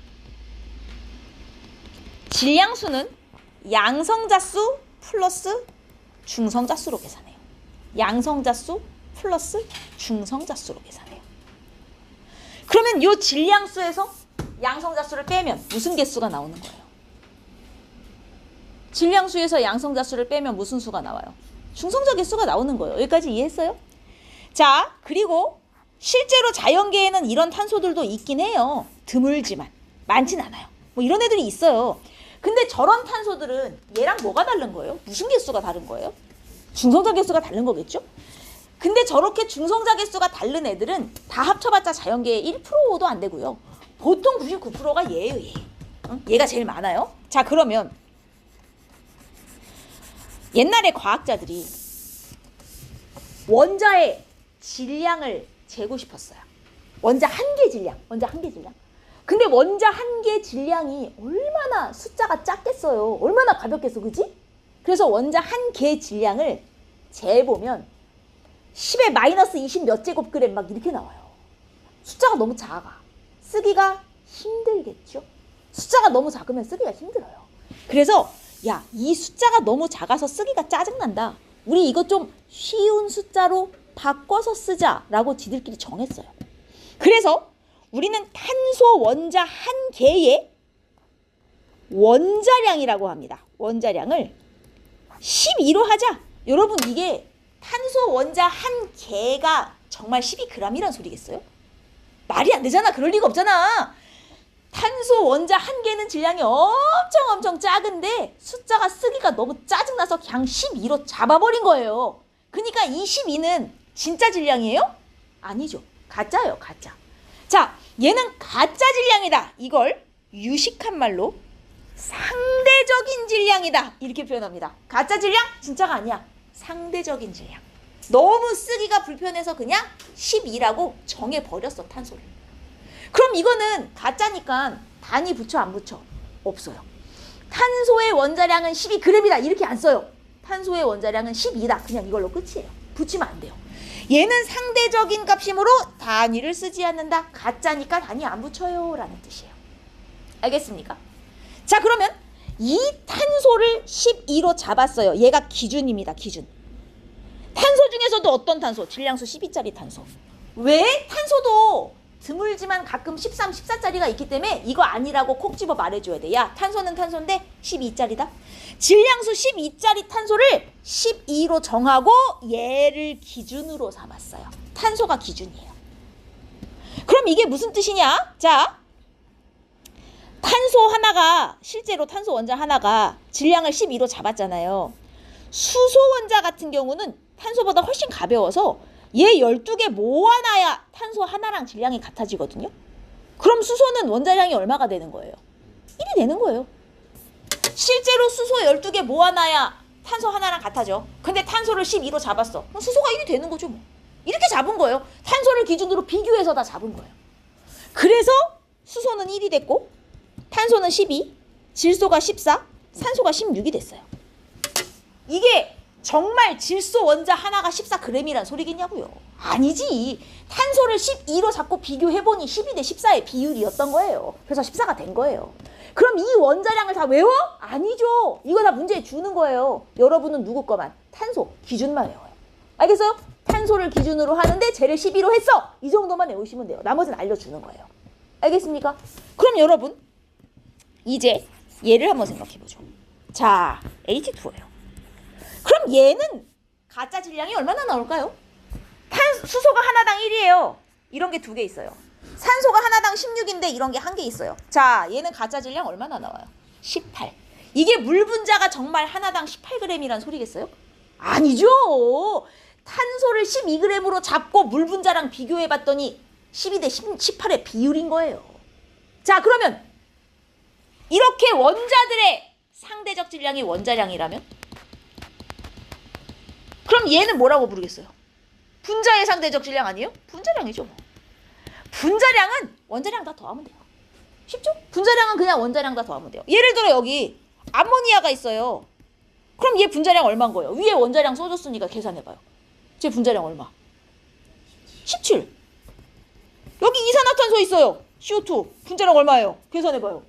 질량수는 양성자수 플러스 중성자수로 계산해요. 양성자수 플러스 중성자수로 계산해요. 그러면 요 질량수에서 양성자수를 빼면 무슨 개수가 나오는 거예요? 질량수에서 양성자수를 빼면 무슨 수가 나와요? 중성자 개수가 나오는 거예요. 여기까지 이해했어요? 자, 그리고 실제로 자연계에는 이런 탄소들도 있긴 해요. 드물지만 많진 않아요. 뭐 이런 애들이 있어요. 근데 저런 탄소들은 얘랑 뭐가 다른 거예요? 무슨 개수가 다른 거예요? 중성자 개수가 다른 거겠죠? 근데 저렇게 중성자 개수가 다른 애들은 다 합쳐봤자 자연계에 1%도 안 되고요. 보통 99%가 얘예요, 얘. 얘가 제일 많아요. 자, 그러면 옛날에 과학자들이 원자의 질량을 재고 싶었어요. 원자 한 개 질량. 근데 원자 한 개 질량이 얼마나 숫자가 작겠어요. 얼마나 가볍겠어, 그지? 그래서 원자 한 개 질량을 재보면 10의 마이너스 20 몇 제곱그램 막 이렇게 나와요. 숫자가 너무 작아. 쓰기가 힘들겠죠? 숫자가 너무 작으면 쓰기가 힘들어요. 그래서 야, 이 숫자가 너무 작아서 쓰기가 짜증난다. 우리 이거 좀 쉬운 숫자로 바꿔서 쓰자라고 지들끼리 정했어요. 그래서 우리는 탄소 원자 한 개의 원자량이라고 합니다. 원자량을 12로 하자. 여러분, 이게 탄소 원자 한 개가 정말 12g이란 소리겠어요? 말이 안 되잖아. 그럴 리가 없잖아. 탄소 원자 한 개는 질량이 엄청 작은데 숫자가 쓰기가 너무 짜증나서 그냥 12로 잡아버린 거예요. 그러니까 이 12는 진짜 질량이에요? 아니죠. 가짜예요, 가짜. 자, 얘는 가짜 질량이다. 이걸 유식한 말로 상대적인 질량이다. 이렇게 표현합니다. 가짜 질량? 진짜가 아니야. 상대적인 질량. 너무 쓰기가 불편해서 그냥 12라고 정해버렸어, 탄소를. 그럼 이거는 가짜니까 단위 붙여 안 붙여? 없어요. 탄소의 원자량은 12g이다. 이렇게 안 써요. 탄소의 원자량은 12다. 그냥 이걸로 끝이에요. 붙이면 안 돼요. 얘는 상대적인 값이므로 단위를 쓰지 않는다. 가짜니까 단위 안 붙여요. 라는 뜻이에요. 알겠습니까? 자, 그러면 이 탄소를 12로 잡았어요. 얘가 기준입니다. 기준. 탄소 중에서도 어떤 탄소? 질량수 12짜리 탄소. 왜? 탄소도 드물지만 가끔 13, 14짜리가 있기 때문에 이거 아니라고 콕 집어 말해줘야 돼. 야, 탄소는 탄소인데 12짜리다. 질량수 12짜리 탄소를 12로 정하고 얘를 기준으로 삼았어요. 탄소가 기준이에요. 그럼 이게 무슨 뜻이냐? 자, 탄소 하나가, 실제로 탄소 원자 하나가 질량을 12로 잡았잖아요. 수소 원자 같은 경우는 탄소보다 훨씬 가벼워서 얘 12개 모아놔야 탄소 하나랑 질량이 같아지거든요. 그럼 수소는 원자량이 얼마가 되는 거예요? 1이 되는 거예요. 실제로 수소 12개 모아놔야 탄소 하나랑 같아져. 근데 탄소를 12로 잡았어. 그럼 수소가 1이 되는 거죠, 뭐. 이렇게 잡은 거예요. 탄소를 기준으로 비교해서 다 잡은 거예요. 그래서 수소는 1이 됐고 탄소는 12, 질소가 14, 산소가 16이 됐어요. 이게 정말 질소 원자 하나가 14g이란 소리겠냐고요. 아니지. 탄소를 12로 잡고 비교해보니 12대 14의 비율이었던 거예요. 그래서 14가 된 거예요. 그럼 이 원자량을 다 외워? 아니죠. 이거 다 문제에 주는 거예요. 여러분은 누구 거만? 탄소 기준만 외워요. 알겠어요? 탄소를 기준으로 하는데 쟤를 12로 했어. 이 정도만 외우시면 돼요. 나머지는 알려주는 거예요. 알겠습니까? 그럼 여러분 이제 얘를 한번 생각해보죠. 자, H2O예요. 그럼 얘는 가짜 질량이 얼마나 나올까요? 수소가 하나당 1이에요. 이런 게 2개 있어요. 산소가 하나당 16인데 이런 게 1개 있어요. 자, 얘는 가짜 질량 얼마나 나와요? 18. 이게 물 분자가 정말 하나당 18g이란 소리겠어요? 아니죠. 탄소를 12g으로 잡고 물 분자랑 비교해봤더니 12대 18의 비율인 거예요. 자, 그러면 이렇게 원자들의 상대적 질량이 원자량이라면 그럼 얘는 뭐라고 부르겠어요? 분자의 상대적 질량 아니에요? 분자량이죠. 뭐. 분자량은 원자량 다 더하면 돼요. 쉽죠? 분자량은 그냥 원자량 다 더하면 돼요. 예를 들어 여기 암모니아가 있어요. 그럼 얘 분자량 얼마인 거예요? 위에 원자량 써줬으니까 계산해봐요. 제 분자량 얼마? 17. 여기 이산화탄소 있어요. CO2. 분자량 얼마예요? 계산해봐요.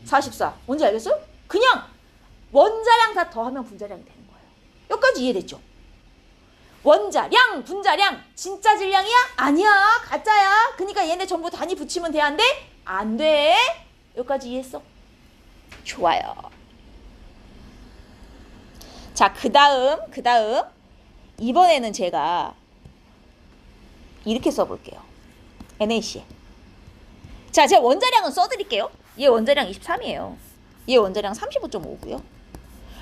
44. 뭔지 알겠어요? 그냥 원자량 다 더하면 분자량이 되는 거예요. 여기까지 이해됐죠? 원자량, 분자량, 진짜 질량이야? 아니야, 가짜야. 그러니까 얘네 전부 단위 붙이면 돼, 안 돼? 안 돼. 여기까지 이해했어? 좋아요. 자, 그 다음 이번에는 제가 이렇게 써볼게요. NaCl. 자, 제가 원자량은 써드릴게요. 얘 원자량 23이에요. 얘 원자량 35.5고요.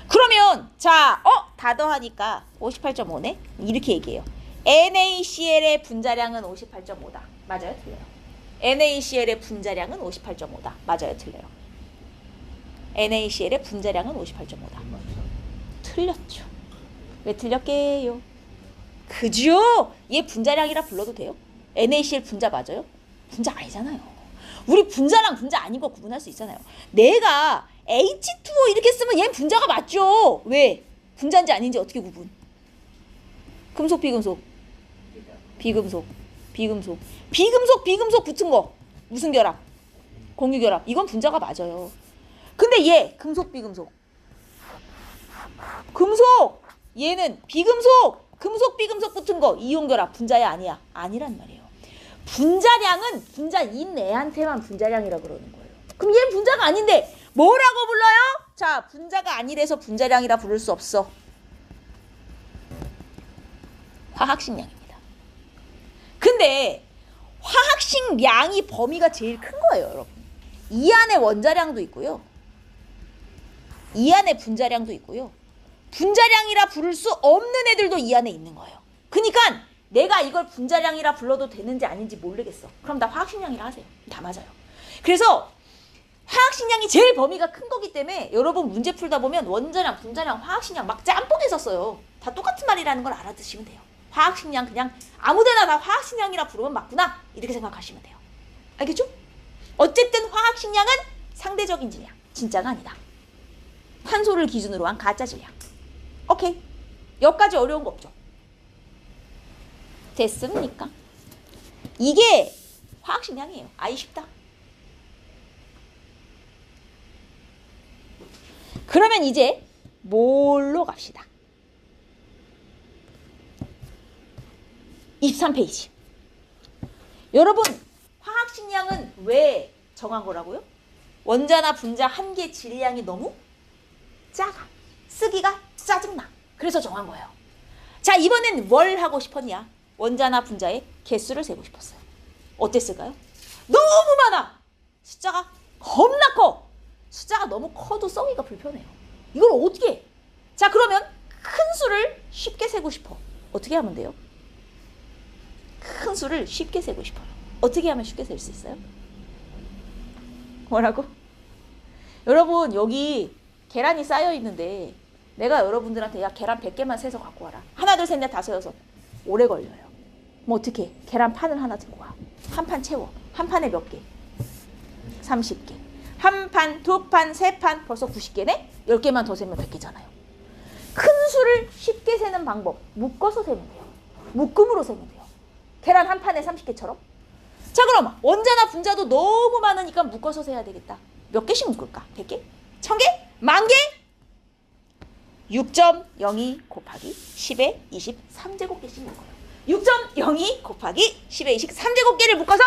그러면 자, 다 더하니까 58.5네? 이렇게 얘기해요. NaCl의 분자량은 58.5다. 맞아요? 틀려요? NaCl의 분자량은 58.5다. 맞아요? 틀려요? NaCl의 분자량은 58.5다. 틀렸죠. 왜 틀렸게요? 그죠? 얘 분자량이라 불러도 돼요? NaCl 분자 맞아요? 분자 아니잖아요. 우리 분자랑 분자 아닌 거 구분할 수 있잖아요. 내가 H2O 이렇게 쓰면 얘는 분자가 맞죠? 왜? 분자인지 아닌지 어떻게 구분? 금속, 비금속. 비금속, 비금속. 비금속 붙은 거. 무슨 결합? 공유결합. 이건 분자가 맞아요. 근데 얘 금속, 비금속. 금속! 얘는 비금속! 금속, 비금속 붙은 거. 이온결합. 분자야 아니야? 아니란 말이에요. 분자량은 분자인 애한테만 분자량이라 그러는 거예요. 그럼 얘는 분자가 아닌데 뭐라고 불러요? 자, 분자가 아니래서 분자량이라 부를 수 없어. 화학식량입니다. 근데 화학식 화학식량이 범위가 제일 큰 거예요, 여러분. 이 안에 원자량도 있고요. 이 안에 분자량도 있고요. 분자량이라 부를 수 없는 애들도 이 안에 있는 거예요. 그러니까 내가 이걸 분자량이라 불러도 되는지 아닌지 모르겠어. 그럼 다 화학식량이라 하세요. 다 맞아요. 그래서 화학식량이 제일 범위가 큰 거기 때문에 여러분 문제 풀다 보면 원자량, 분자량, 화학식량 막 짬뽕 했었어요. 다 똑같은 말이라는 걸 알아두시면 돼요. 화학식량 그냥 아무데나 다 화학식량이라 부르면 맞구나 이렇게 생각하시면 돼요. 알겠죠? 어쨌든 화학식량은 상대적인 질량, 진짜가 아니다. 탄소를 기준으로 한 가짜 질량. 오케이. 여기까지 어려운 거 없죠? 됐습니까? 이게 화학식량이에요. 아이 쉽다. 그러면 이제 몰로 갑시다. 23페이지. 여러분, 화학식량은 왜 정한 거라고요? 원자나 분자 한 개 질량이 너무 작아. 쓰기가 짜증나. 그래서 정한 거예요. 자, 이번엔 뭘 하고 싶었냐? 원자나 분자의 개수를 세고 싶었어요. 어땠을까요? 너무 많아. 숫자가 겁나 커. 숫자가 너무 커도 써기가 불편해요. 이걸 어떻게 해? 자, 그러면 큰 수를 쉽게 세고 싶어. 어떻게 하면 돼요? 큰 수를 쉽게 세고 싶어요. 어떻게 하면 쉽게 셀 수 있어요? 뭐라고? 여러분, 여기 계란이 쌓여 있는데 내가 여러분들한테 야 계란 100개만 세서 갖고 와라. 하나, 둘, 셋, 넷, 다섯, 여섯. 오래 걸려요. 뭐 어떻게 해? 계란 판을 하나 들고 와. 한 판 채워. 한 판에 몇 개? 30개. 한 판, 두 판, 세 판, 벌써 90개네? 10개만 더 세면 100개잖아요. 큰 수를 쉽게 세는 방법, 묶어서 세면 돼요. 묶음으로 세면 돼요. 계란 한 판에 30개처럼. 자, 그럼 원자나 분자도 너무 많으니까 묶어서 세야 되겠다. 몇 개씩 묶을까? 100개? 1000개? 10,000개? 6.02 곱하기 10의 23제곱개씩 묶어요. 6.02 곱하기 10의 23제곱개를 묶어서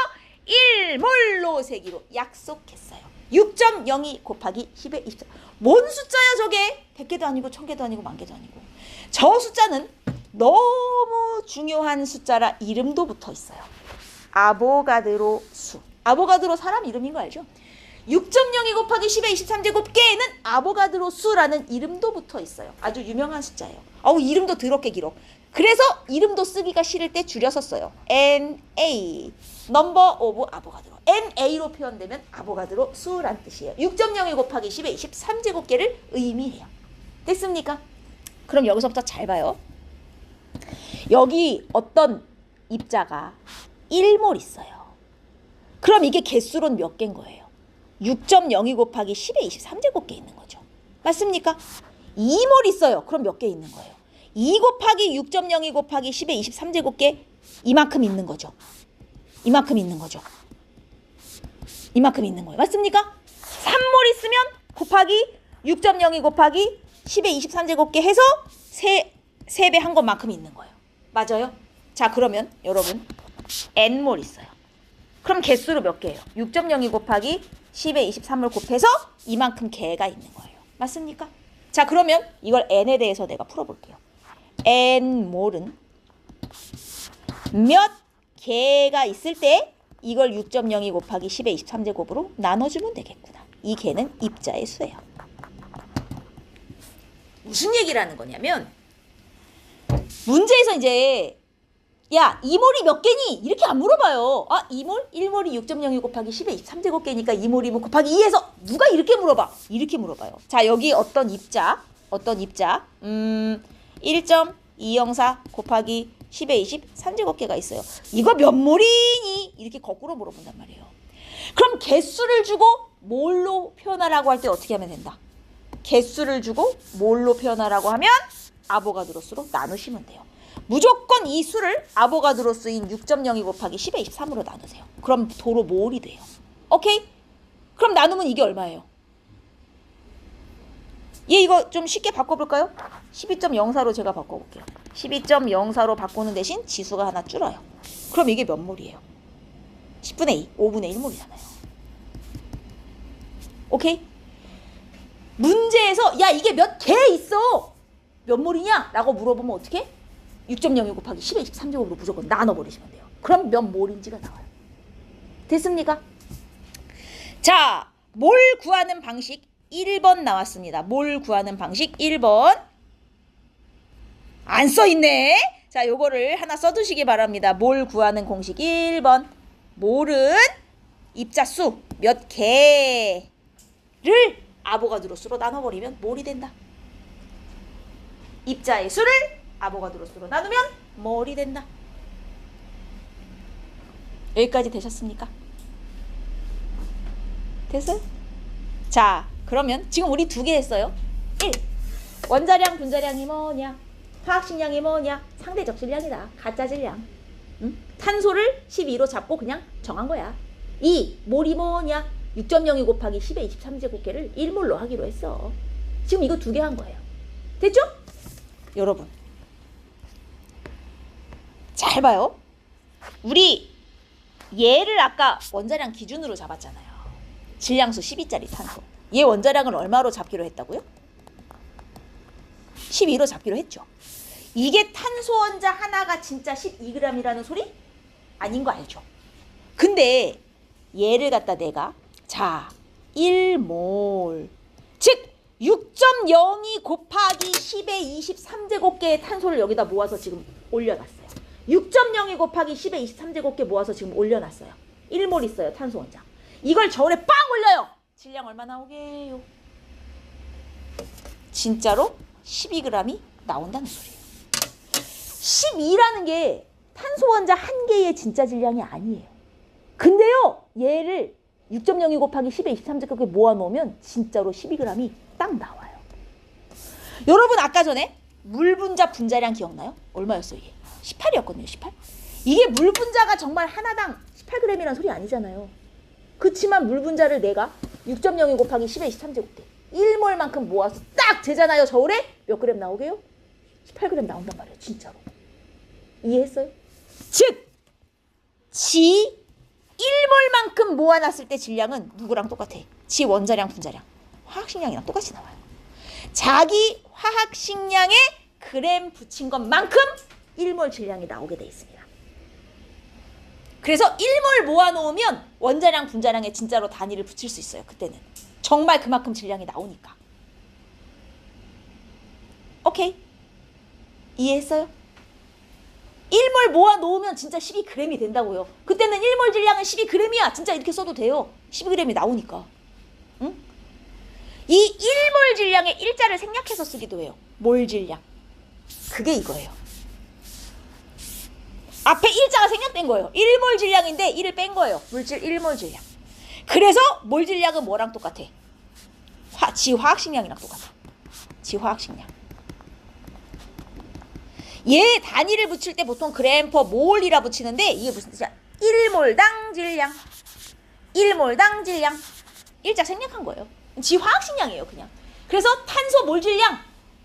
1몰로 세기로 약속했어요. 6.02 곱하기 10의 24. 뭔 숫자야 저게? 100개도 아니고 1000개도 아니고 10,000개도 아니고. 저 숫자는 너무 중요한 숫자라 이름도 붙어 있어요. 아보가드로 수. 아보가드로 사람 이름인 거 알죠? 6.02 곱하기 10의 23제곱개에는 아보가드로 수라는 이름도 붙어 있어요. 아주 유명한 숫자예요. 어우, 이름도 더럽게 길어. 그래서 이름도 쓰기가 싫을 때 줄여서 써요. NA, 넘버 오브 아보가드로. NA로 표현되면 아보가드로 수란 뜻이에요. 6.02 곱하기 10의 23제곱개를 의미해요. 됐습니까? 그럼 여기서부터 잘 봐요. 여기 어떤 입자가 1몰 있어요. 그럼 이게 개수로는 몇 개인 거예요? 6.02 곱하기 10의 23제곱개 있는 거죠. 맞습니까? 2몰 있어요. 그럼 몇 개 있는 거예요? 2 곱하기 6.02 곱하기 10의 23제곱개 이만큼 있는 거죠. 이만큼 있는 거죠. 이만큼 있는 거예요. 맞습니까? 3몰 있으면 곱하기 6.02 곱하기 10의 23제곱개 해서 3배 한 것만큼 있는 거예요. 맞아요? 자, 그러면 여러분 n몰 있어요. 그럼 개수로 몇 개예요? 6.02 곱하기 10의 23을 곱해서 이만큼 개가 있는 거예요. 맞습니까? 자, 그러면 이걸 n에 대해서 내가 풀어볼게요. n몰은 몇 개가 있을 때 이걸 6.02 곱하기 10의 23제곱으로 나눠주면 되겠구나. 이 개는 입자의 수예요. 무슨 얘기라는 거냐면 문제에서 이제 야, 2몰이 몇 개니? 이렇게 안 물어봐요. 아, 2몰? 1몰이 6.02 곱하기 10의 23제곱개니까 2몰이면 곱하기 2해서 누가 이렇게 물어봐? 이렇게 물어봐요. 자, 여기 어떤 입자 1.204 곱하기 10의 23제곱개가 있어요. 이거 몇 몰이니? 이렇게 거꾸로 물어본단 말이에요. 그럼 개수를 주고 몰로 표현하라고 할 때 어떻게 하면 된다? 개수를 주고 몰로 표현하라고 하면 아보가드로 수로 나누시면 돼요. 무조건 이 수를 아보가드로 수인 6.02 곱하기 10의 23으로 나누세요. 그럼 도로 몰이 돼요. 오케이? 그럼 나누면 이게 얼마예요? 얘 이거 좀 쉽게 바꿔볼까요? 12.04로 제가 바꿔볼게요. 12.04로 바꾸는 대신 지수가 하나 줄어요. 그럼 이게 몇 몰이에요? 10분의 2, 5분의 1몰이잖아요. 오케이? 문제에서 야, 이게 몇 개 있어? 몇 몰이냐? 라고 물어보면 어떻게? 6.02 곱하기 10의 23제곱으로 무조건 나눠버리시면 돼요. 그럼 몇 몰인지가 나와요. 됐습니까? 자, 몰 구하는 방식 1번 나왔습니다. 몰 구하는 방식 1번. 안 써있네. 자, 요거를 하나 써두시기 바랍니다. 몰 구하는 공식 1번. 몰은 입자수 몇 개를 아보가드로 수로 나눠버리면 몰이 된다. 입자의 수를 아보가드로 수로 나누면 몰이 된다. 여기까지 되셨습니까? 됐어요? 자, 그러면 지금 우리 2개 했어요. 1. 원자량, 분자량이 뭐냐? 화학식량이 뭐냐? 상대적 질량이다. 가짜 질량. 응? 탄소를 12로 잡고 그냥 정한 거야. 2. 몰이 뭐냐? 6.02 곱하기 10의 23제곱계를 1몰로 하기로 했어. 지금 이거 2개 한 거예요. 됐죠? 여러분. 잘 봐요. 우리 얘를 아까 원자량 기준으로 잡았잖아요. 질량수 12짜리 탄소. 얘 원자량을 얼마로 잡기로 했다고요? 12로 잡기로 했죠. 이게 탄소 원자 하나가 진짜 12g이라는 소리? 아닌 거 알죠? 근데 얘를 갖다 내가 자 1몰 즉 6.02 곱하기 10의 23제곱계의 탄소를 여기다 모아서 지금 올려놨어요. 6.02 곱하기 10의 23제곱계 모아서 지금 올려놨어요. 1몰 있어요. 탄소 원자. 이걸 저울에 빵 올려요. 질량 얼마 나오게요? 진짜로 12g이 나온다는 소리예요. 12라는 게 탄소 원자 한 개의 진짜 질량이 아니에요. 근데요, 얘를 6.02 곱하기 10의 23제곱에 모아놓으면 진짜로 12g이 딱 나와요. 여러분 아까 전에 물 분자 분자량 기억나요? 얼마였어요 이게? 18이었거든요. 18. 이게 물 분자가 정말 하나당 18g이라는 소리 아니잖아요. 그치만 물 분자를 내가 6.02 곱하기 10의 23제곱계 1몰만큼 모아서 딱 재잖아요. 저울에 몇 그램 나오게요? 18g 나온단 말이에요. 진짜로. 이해했어요? 즉 지 1몰만큼 모아놨을 때 질량은 누구랑 똑같아? 지 원자량 분자량 화학식량이랑 똑같이 나와요. 자기 화학식량에 그램 붙인 것만큼 1몰 질량이 나오게 돼 있습니다. 그래서 1몰 모아놓으면 원자량 분자량에 진짜로 단위를 붙일 수 있어요. 그때는 정말 그만큼 질량이 나오니까. 오케이? 이해했어요? 1몰 모아놓으면 진짜 12g이 된다고요. 그때는 1몰 질량은 12g이야. 진짜 이렇게 써도 돼요. 12g이 나오니까. 응? 이 1몰 질량의 일자를 생략해서 쓰기도 해요. 몰 질량. 그게 이거예요. 앞에 일자가 생략된 거예요. 1몰 질량인데 1을 뺀 거예요. 물질 1몰 질량. 그래서 몰 질량은 뭐랑 똑같아? 지 화학식량이랑 똑같아. 지 화학식량. 얘 단위를 붙일 때 보통 그램 퍼 몰이라 붙이는데 이게 무슨 뜻이야? 1몰당 질량. 1몰당 질량. 일자 생략한 거예요. 지 화학식량이에요, 그냥. 그래서 탄소 몰 질량.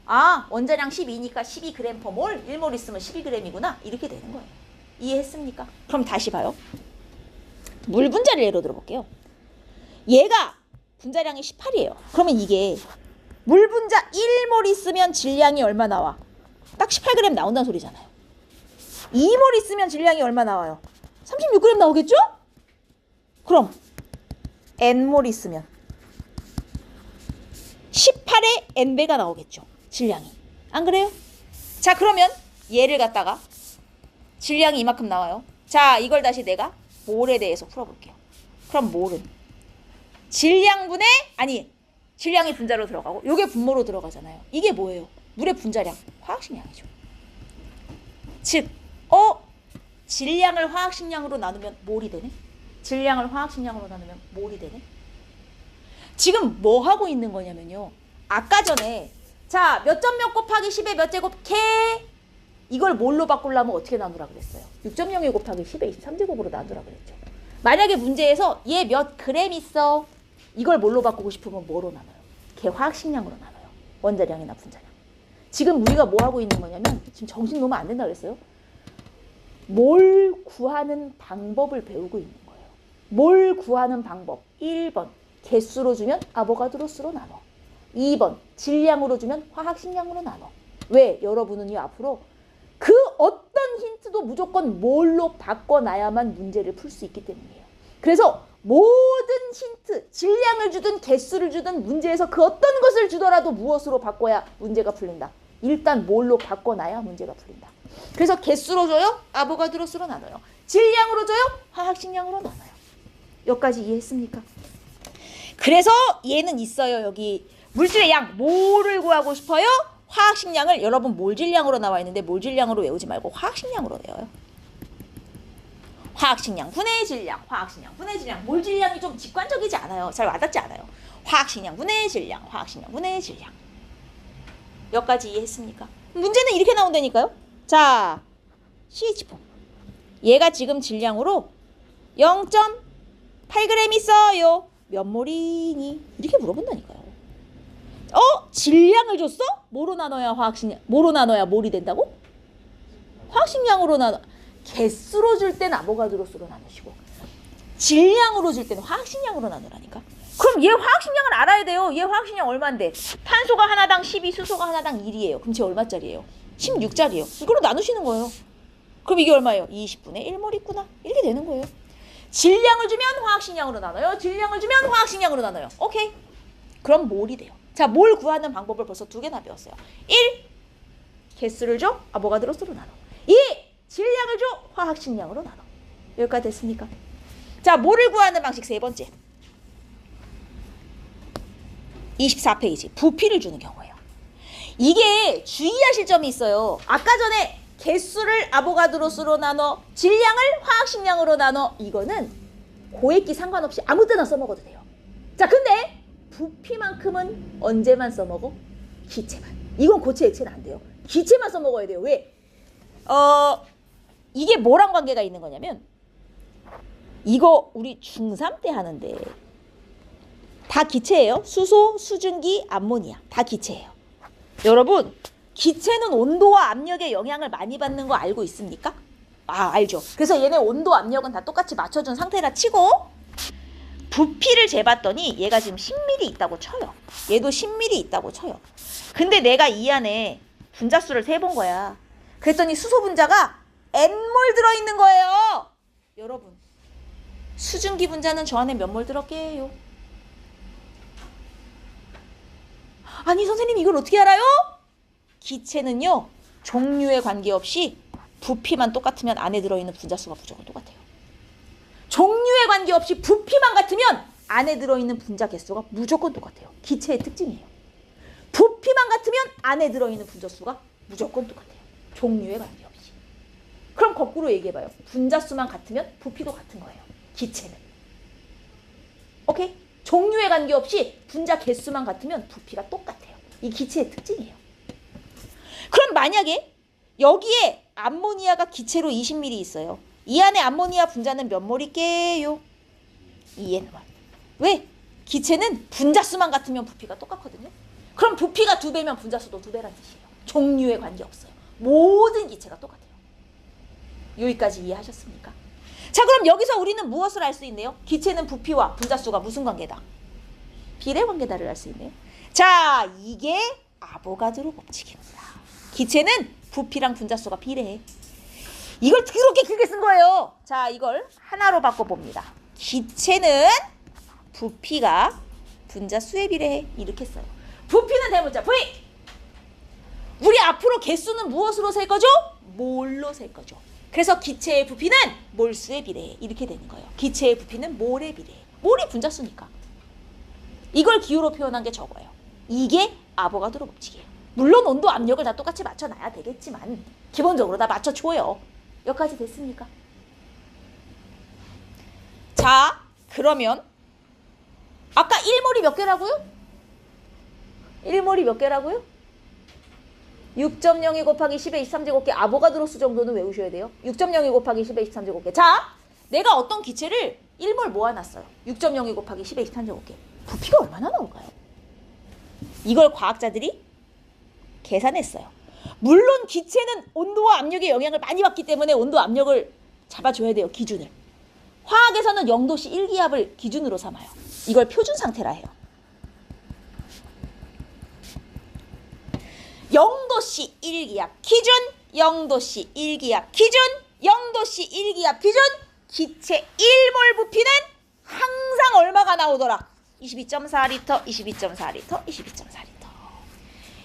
아, 원자량 12니까 12g 퍼 몰. 1몰 있으면 12g이구나. 이렇게 되는 거예요. 이해했습니까? 그럼 다시 봐요. 물 분자를 예로 들어볼게요. 얘가 분자량이 18이에요. 그러면 이게 물 분자 1몰 있으면 질량이 얼마 나와? 딱 18g 나온다는 소리잖아요. 2몰 있으면 질량이 얼마 나와요? 36g 나오겠죠? 그럼 n몰 있으면 18의 n배가 나오겠죠. 질량이. 안 그래요? 자, 그러면 얘를 갖다가 질량이 이만큼 나와요. 자, 이걸 다시 내가 몰에 대해서 풀어볼게요. 그럼 몰은 질량분의 질량이 분자로 들어가고 요게 분모로 들어가잖아요. 이게 뭐예요? 물의 분자량, 화학식량이죠. 즉, 질량을 화학식량으로 나누면 몰이 되네? 질량을 화학식량으로 나누면 몰이 되네? 지금 뭐 하고 있는 거냐면요. 아까 전에 자, 몇 점 몇 곱하기 10의 몇 제곱 K 이걸 뭘로 바꾸려면 어떻게 나누라 그랬어요? 6.02 곱하기 10의 23제곱으로 나누라 그랬죠. 만약에 문제에서 얘 몇 그램 있어? 이걸 뭘로 바꾸고 싶으면 뭐로 나눠요? 걔 화학식량으로 나눠요. 원자량이나 분자량. 지금 우리가 뭐 하고 있는 거냐면 지금 정신 놓으면 안 된다 그랬어요. 몰 구하는 방법을 배우고 있는 거예요. 몰 구하는 방법. 1번 개수로 주면 아보가드로 수로 나눠. 2번 질량으로 주면 화학식량으로 나눠. 왜? 여러분은 이 앞으로 그 어떤 힌트도 무조건 몰로 바꿔놔야만 문제를 풀 수 있기 때문이에요. 그래서 모든 힌트, 질량을 주든 개수를 주든 문제에서 그 어떤 것을 주더라도 무엇으로 바꿔야 문제가 풀린다. 일단 뭘로 바꿔놔야 문제가 풀린다. 그래서 개수로 줘요? 아보가드로수로 나눠요. 질량으로 줘요? 화학식량으로 나눠요. 여기까지 이해했습니까? 그래서 얘는 있어요. 여기 물질의 양, 몰을 구하고 싶어요? 화학식량을 여러분 몰질량으로 나와 있는데 몰질량으로 외우지 말고 화학식량으로 외워요. 화학식량 분해 질량, 화학식량 분해 질량. 몰질량이 좀 직관적이지 않아요. 잘 와닿지 않아요. 화학식량 분해 질량, 화학식량 분해 질량. 여기까지 이해했습니까? 문제는 이렇게 나온다니까요. 자, CH4. 얘가 지금 질량으로 0.8g 있어요. 몇 몰이니? 이렇게 물어본다니까요. 질량을 줬어? 뭐로 나눠야 화학식량, 뭐로 나눠야 몰이 된다고? 화학식량으로 나눠. 개수로 줄 때는 아보가드로수로 나누시고 질량으로 줄 때는 화학식량으로 나누라니까. 그럼 얘 화학식량을 알아야 돼요. 얘 화학식량 얼마인데? 탄소가 하나당 12, 수소가 하나당 1이에요. 그럼 쟤 얼마짜리예요? 16짜리예요. 이걸로 나누시는 거예요. 그럼 이게 얼마예요? 20분의 1몰 있구나. 이렇게 되는 거예요. 질량을 주면 화학식량으로 나눠요. 질량을 주면 화학식량으로 나눠요. 오케이. 그럼 몰이 돼요. 자, 몰 구하는 방법을 벌써 2개나 배웠어요. 1. 개수를 줘. 아보가드로수로 나눠. 2. 질량을 줘. 화학식량으로 나눠. 여기까지 됐습니까? 자, 몰을 구하는 방식 3번째. 24페이지. 부피를 주는 경우예요. 이게 주의하실 점이 있어요. 아까 전에 개수를 아보가드로수로 나눠, 질량을 화학식량으로 나눠. 이거는 고액기 상관없이 아무 때나 써먹어도 돼요. 자, 근데 부피만큼은 언제만 써먹어? 기체만. 이건 고체 액체는 안 돼요. 기체만 써먹어야 돼요. 왜? 이게 뭐랑 관계가 있는 거냐면 이거 우리 중3 때 하는데 다 기체예요. 수소, 수증기, 암모니아 다 기체예요. 여러분, 기체는 온도와 압력의 영향을 많이 받는 거 알고 있습니까? 알죠. 그래서 얘네 온도, 압력은 다 똑같이 맞춰준 상태라 치고 부피를 재봤더니 얘가 지금 10ml 있다고 쳐요. 얘도 10ml 있다고 쳐요. 근데 내가 이 안에 분자수를 세본 거야. 그랬더니 수소 분자가 N몰 들어있는 거예요. 여러분, 수증기 분자는 저 안에 몇 몰 들었게요? 아니 선생님, 이걸 어떻게 알아요? 기체는요, 종류에 관계없이 부피만 똑같으면 안에 들어있는 분자수가 무조건 똑같아요. 종류에 관계없이 부피만 같으면 안에 들어있는 분자 개수가 무조건 똑같아요. 기체의 특징이에요. 부피만 같으면 안에 들어있는 분자수가 무조건 똑같아요. 종류에 관계없이. 그럼 거꾸로 얘기해봐요. 분자수만 같으면 부피도 같은 거예요. 기체는. 오케이? 종류에 관계없이 분자 개수만 같으면 부피가 똑같아요. 이 기체의 특징이에요. 그럼 만약에 여기에 암모니아가 기체로 20ml 있어요. 이 안에 암모니아 분자는 몇 몰일게요? 2N몰. 왜? 기체는 분자수만 같으면 부피가 똑같거든요. 그럼 부피가 2배면 분자수도 2배란 뜻이에요. 종류에 관계없어요. 모든 기체가 똑같아요. 여기까지 이해하셨습니까? 자, 그럼 여기서 우리는 무엇을 알 수 있네요? 기체는 부피와 분자수가 무슨 관계다? 비례 관계다를 알 수 있네요. 자, 이게 아보가드로 법칙입니다. 기체는 부피랑 분자수가 비례해. 이걸 그렇게 크게 쓴 거예요. 자, 이걸 하나로 바꿔봅니다. 기체는 부피가 분자수에 비례해. 이렇게 써요. 부피는 대문자 V. 우리 앞으로 개수는 무엇으로 셀 거죠? 몰로 셀 거죠. 그래서 기체의 부피는 몰수에 비례해. 이렇게 되는 거예요. 기체의 부피는 몰에 비례해. 몰이 분자수니까. 이걸 기호로 표현한 게 저거예요. 이게 아보가드로 법칙이에요. 물론 온도, 압력을 다 똑같이 맞춰놔야 되겠지만 기본적으로 다 맞춰줘요. 여기까지 됐습니까? 자, 그러면 아까 1몰이 몇 개라고요? 1몰이 몇 개라고요? 6.02 곱하기 10의 23제곱개. 아보가드로수 정도는 외우셔야 돼요. 6.02 곱하기 10의 23제곱개. 자, 내가 어떤 기체를 1몰 모아놨어요. 6.02 곱하기 10의 23제곱개. 부피가 얼마나 나올까요? 이걸 과학자들이 계산했어요. 물론 기체는 온도와 압력의 영향을 많이 받기 때문에 온도, 압력을 잡아줘야 돼요. 기준을. 화학에서는 0도씨 1기압을 기준으로 삼아요. 이걸 표준 상태라 해요. 0도씨 1기압 기준, 0도씨 1기압 기준, 0도씨 1기압 기준, 기체 1몰 부피는 항상 얼마가 나오더라? 22.4리터, 22.4리터, 22.4리터.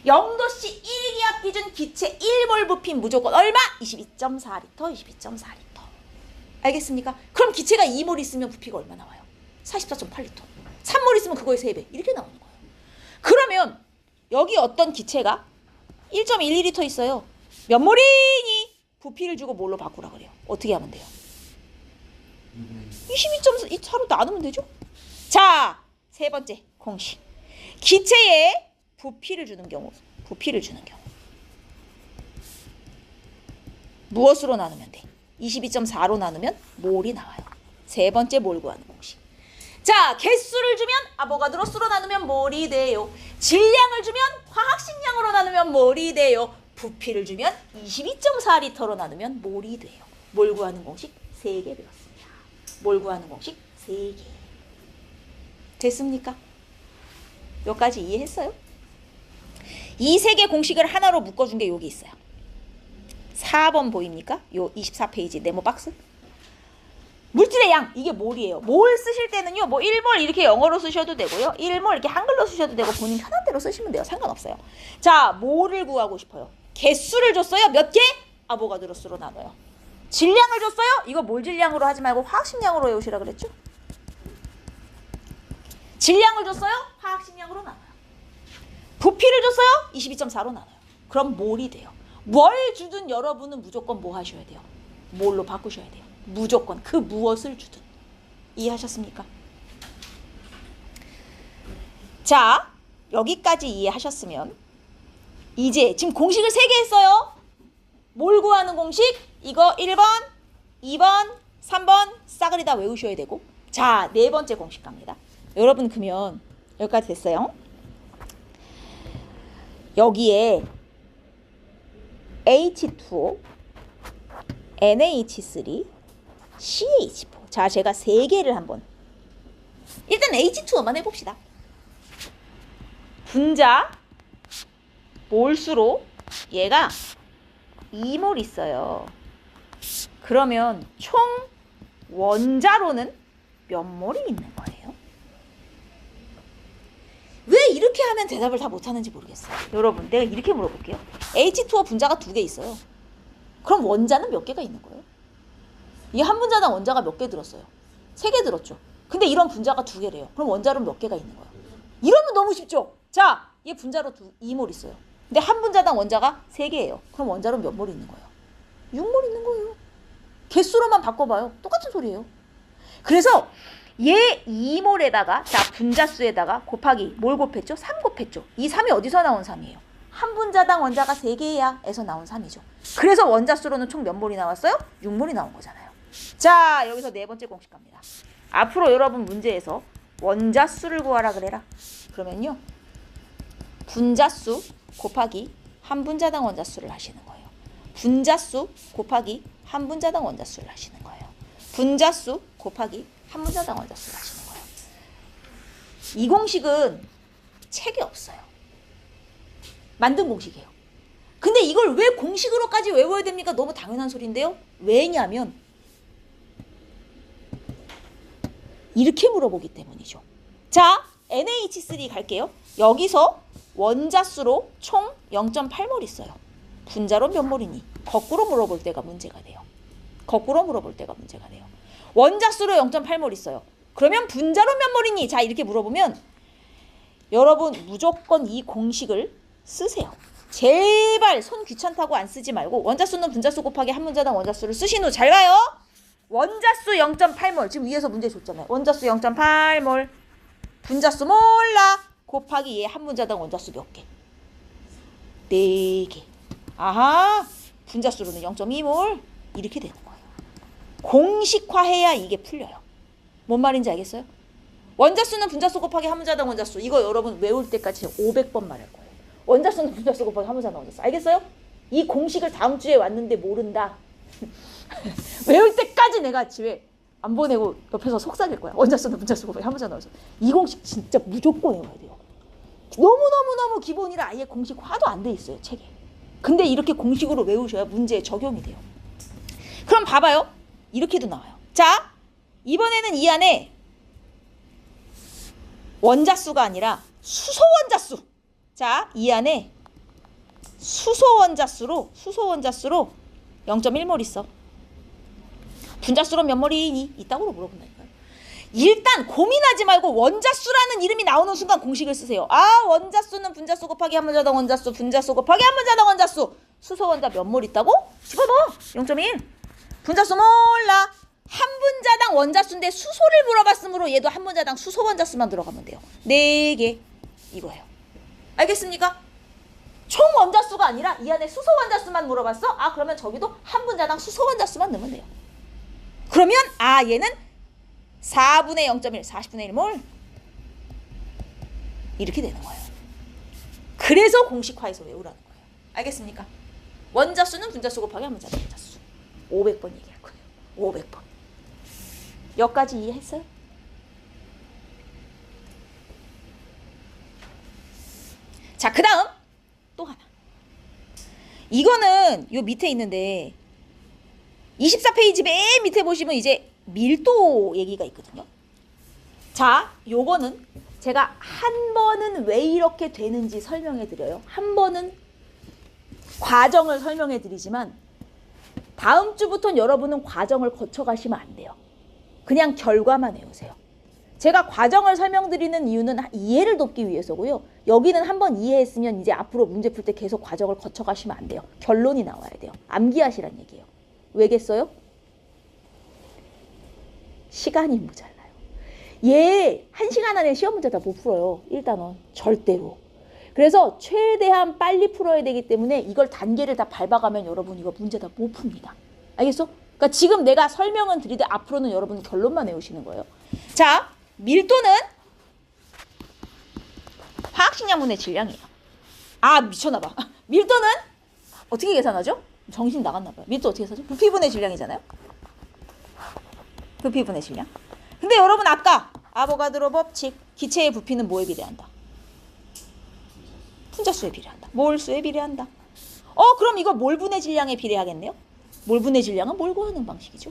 0도씨 1기압 기준 기체 1몰 부피 무조건 얼마? 22.4리터, 22.4리터. 알겠습니까? 그럼 기체가 2몰 있으면 부피가 얼마 나와요? 44.8리터. 3몰 있으면 그거의 3배. 이렇게 나오는 거예요. 그러면 여기 어떤 기체가 1.12리터 있어요. 몇 몰이니? 부피를 주고 뭘로 바꾸라 그래요. 어떻게 하면 돼요? 22.4로 나누면 되죠? 자, 세 번째 공식. 기체에 부피를 주는 경우. 무엇으로 나누면 돼? 22.4로 나누면 몰이 나와요. 세 번째 몰 구하는 공식. 자, 개수를 주면 아보가드로수로 나누면 몰이 돼요. 질량을 주면 화학식량으로 나누면 몰이 돼요. 부피를 주면 22.4리터로 나누면 몰이 돼요. 몰 구하는 공식 3개 배웠습니다. 몰 구하는 공식 3개. 됐습니까? 여기까지 이해했어요? 이 3개 공식을 하나로 묶어준 게 여기 있어요. 4번 보입니까? 요 24페이지 네모 박스. 물질의 양, 이게 몰이에요. 몰 쓰실 때는요, 뭐 1몰 이렇게 영어로 쓰셔도 되고요. 1몰 이렇게 한글로 쓰셔도 되고 본인 편한 대로 쓰시면 돼요. 상관없어요. 자, 몰을 구하고 싶어요. 개수를 줬어요. 몇 개? 아보가드로수로 나눠요. 질량을 줬어요. 이거 몰 질량으로 하지 말고 화학식량으로 외우시라 그랬죠? 질량을 줬어요. 화학식량으로 나눠요. 부피를 줬어요. 22.4로 나눠요. 그럼 몰이 돼요. 뭘 주든 여러분은 무조건 뭐 하셔야 돼요? 몰로 바꾸셔야 돼요. 무조건 그 무엇을 주든. 이해하셨습니까? 자, 여기까지 이해하셨으면 이제 지금 공식을 3개 했어요. 몰 구하는 공식 이거 1번, 2번, 3번 싸그리 다 외우셔야 되고, 자, 4번째 공식 갑니다. 여러분 그러면 여기까지 됐어요. 여기에 H2O, NH3, CH4. 자, 제가 3개를 한번 일단 H2O만 해봅시다. 분자 몰수로 얘가 2몰 있어요. 그러면 총 원자로는 몇 몰이 있는 거예요? 왜 이렇게 하면 대답을 다 못하는지 모르겠어요. 여러분, 내가 이렇게 물어볼게요. H2O 분자가 2개 있어요. 그럼 원자는 몇 개가 있는 거예요? 이 한 분자당 원자가 몇 개 들었어요? 3개 들었죠. 근데 이런 분자가 2개래요. 그럼 원자로는 몇 개가 있는 거예요? 이러면 너무 쉽죠? 자, 얘 분자로 2몰 있어요. 근데 한 분자당 원자가 3개예요. 그럼 원자로는 몇 몰 있는 거예요? 6몰 있는 거예요. 개수로만 바꿔봐요. 똑같은 소리예요. 그래서 얘 2몰에다가, 자, 분자수에다가 곱하기 뭘 곱했죠? 3 곱했죠. 이 3이 어디서 나온 3이에요? 한 분자당 원자가 3개야 에서 나온 3이죠. 그래서 원자수로는 총 몇 몰이 나왔어요? 6몰이 나온 거잖아요. 자, 여기서 4번째 공식 갑니다. 앞으로 여러분 문제에서 원자수를 구하라 그래라. 그러면요, 분자수 곱하기 한 분자당 원자수를 하시는 거예요. 분자수 곱하기 한 분자당 원자수를 하시는 거예요. 분자수 곱하기 한 분자당 원자수를 하시는 거예요. 이 공식은 책에 없어요. 만든 공식이에요. 근데 이걸 왜 공식으로까지 외워야 됩니까? 너무 당연한 소리인데요. 왜냐하면 이렇게 물어보기 때문이죠. 자, NH3 갈게요. 여기서 원자수로 총 0.8몰 있어요. 분자로 몇 몰이니? 거꾸로 물어볼 때가 문제가 돼요. 거꾸로 물어볼 때가 문제가 돼요. 원자수로 0.8몰 있어요. 그러면 분자로 몇 몰이니? 자, 이렇게 물어보면 여러분 무조건 이 공식을 쓰세요. 제발 손 귀찮다고 안 쓰지 말고 원자수는 분자수 곱하기 한 분자당 원자수를 쓰신 후 잘 가요. 원자수 0.8몰 지금 위에서 문제 줬잖아요. 원자수 0.8몰 분자수 몰라 곱하기 얘 한 분자당 원자수 몇 개? 4개. 아하, 분자수로는 0.2몰 이렇게 되는 거예요. 공식화해야 이게 풀려요. 뭔 말인지 알겠어요? 원자수는 분자수 곱하기 한 분자당 원자수, 이거 여러분 외울 때까지 500번 말할 거예요. 원자수는 분자수 곱하기 한 분자당 원자수. 알겠어요? 이 공식을 다음 주에 왔는데 모른다. 외울 때까지 내가 집에 안 보내고 옆에서 속삭일 거야. 원자수는 분자수 곱하기 한 분자당 원자수. 이 공식 진짜 무조건 외워야 돼요. 너무너무너무 기본이라 아예 공식화도 안 돼 있어요, 책에. 근데 이렇게 공식으로 외우셔야 문제에 적용이 돼요. 그럼 봐봐요. 이렇게도 나와요. 자, 이번에는 이 안에 원자수가 아니라 수소 원자수. 자, 이 안에 수소 원자수로 0.1몰 있어. 분자수로 몇 몰이니? 이따구로 물어본다니까요. 일단 고민하지 말고 원자수라는 이름이 나오는 순간 공식을 쓰세요. 아, 원자수는 분자수 곱하기 한 분자당 원자수, 분자수 곱하기 한 분자당 원자수. 수소 원자 몇 몰 있다고? 집어넣어. 0.1. 분자수 몰라. 한 분자당 원자수인데 수소를 물어봤으므로 얘도 한 분자당 수소 원자수만 들어가면 돼요. 4개. 이거예요. 알겠습니까? 총 원자수가 아니라 이 안에 수소 원자수만 물어봤어? 아, 그러면 저기도 한 분자당 수소 원자수만 넣으면 돼요. 그러면 아, 얘는 4분의 0.1, 40분의 1몰 이렇게 되는 거예요. 그래서 공식화해서 외우라는 거예요. 알겠습니까? 원자수는 분자수 곱하기 한 분자당 원자수. 500번 얘기할 거예요. 500번. 여기까지 이해했어요? 자, 그 다음 또 하나. 이거는 요 밑에 있는데 24페이지 맨 밑에 보시면 이제 밀도 얘기가 있거든요. 자, 요거는 제가 한 번은 왜 이렇게 되는지 설명해 드려요. 한 번은 과정을 설명해 드리지만 다음 주부터는 여러분은 과정을 거쳐 가시면 안 돼요. 그냥 결과만 외우세요. 제가 과정을 설명드리는 이유는 이해를 돕기 위해서고요. 여기는 한번 이해했으면 이제 앞으로 문제 풀 때 계속 과정을 거쳐 가시면 안 돼요. 결론이 나와야 돼요. 암기하시란 얘기예요. 왜겠어요? 시간이 모자라요. 얘 1시간 안에 시험 문제 다 못 풀어요. 1단원 절대로. 그래서 최대한 빨리 풀어야 되기 때문에 이걸 단계를 다 밟아가면 여러분 이거 문제 다 못 풉니다. 알겠어? 그러니까 지금 내가 설명은 드리되 앞으로는 여러분 결론만 외우시는 거예요. 자, 밀도는 화학식량분의 질량이에요. 아, 미쳤나봐. 밀도는 어떻게 계산하죠? 정신 나갔나봐요. 밀도 어떻게 계산하죠? 부피분의 질량이잖아요. 부피분의 질량. 근데 여러분 아까 아보가드로 법칙, 기체의 부피는 뭐에 비례한다? 분자수에 비례한다. 몰수에 비례한다. 그럼 이거 몰분의 질량에 비례하겠네요? 몰분의 질량은 몰 구하는 방식이죠.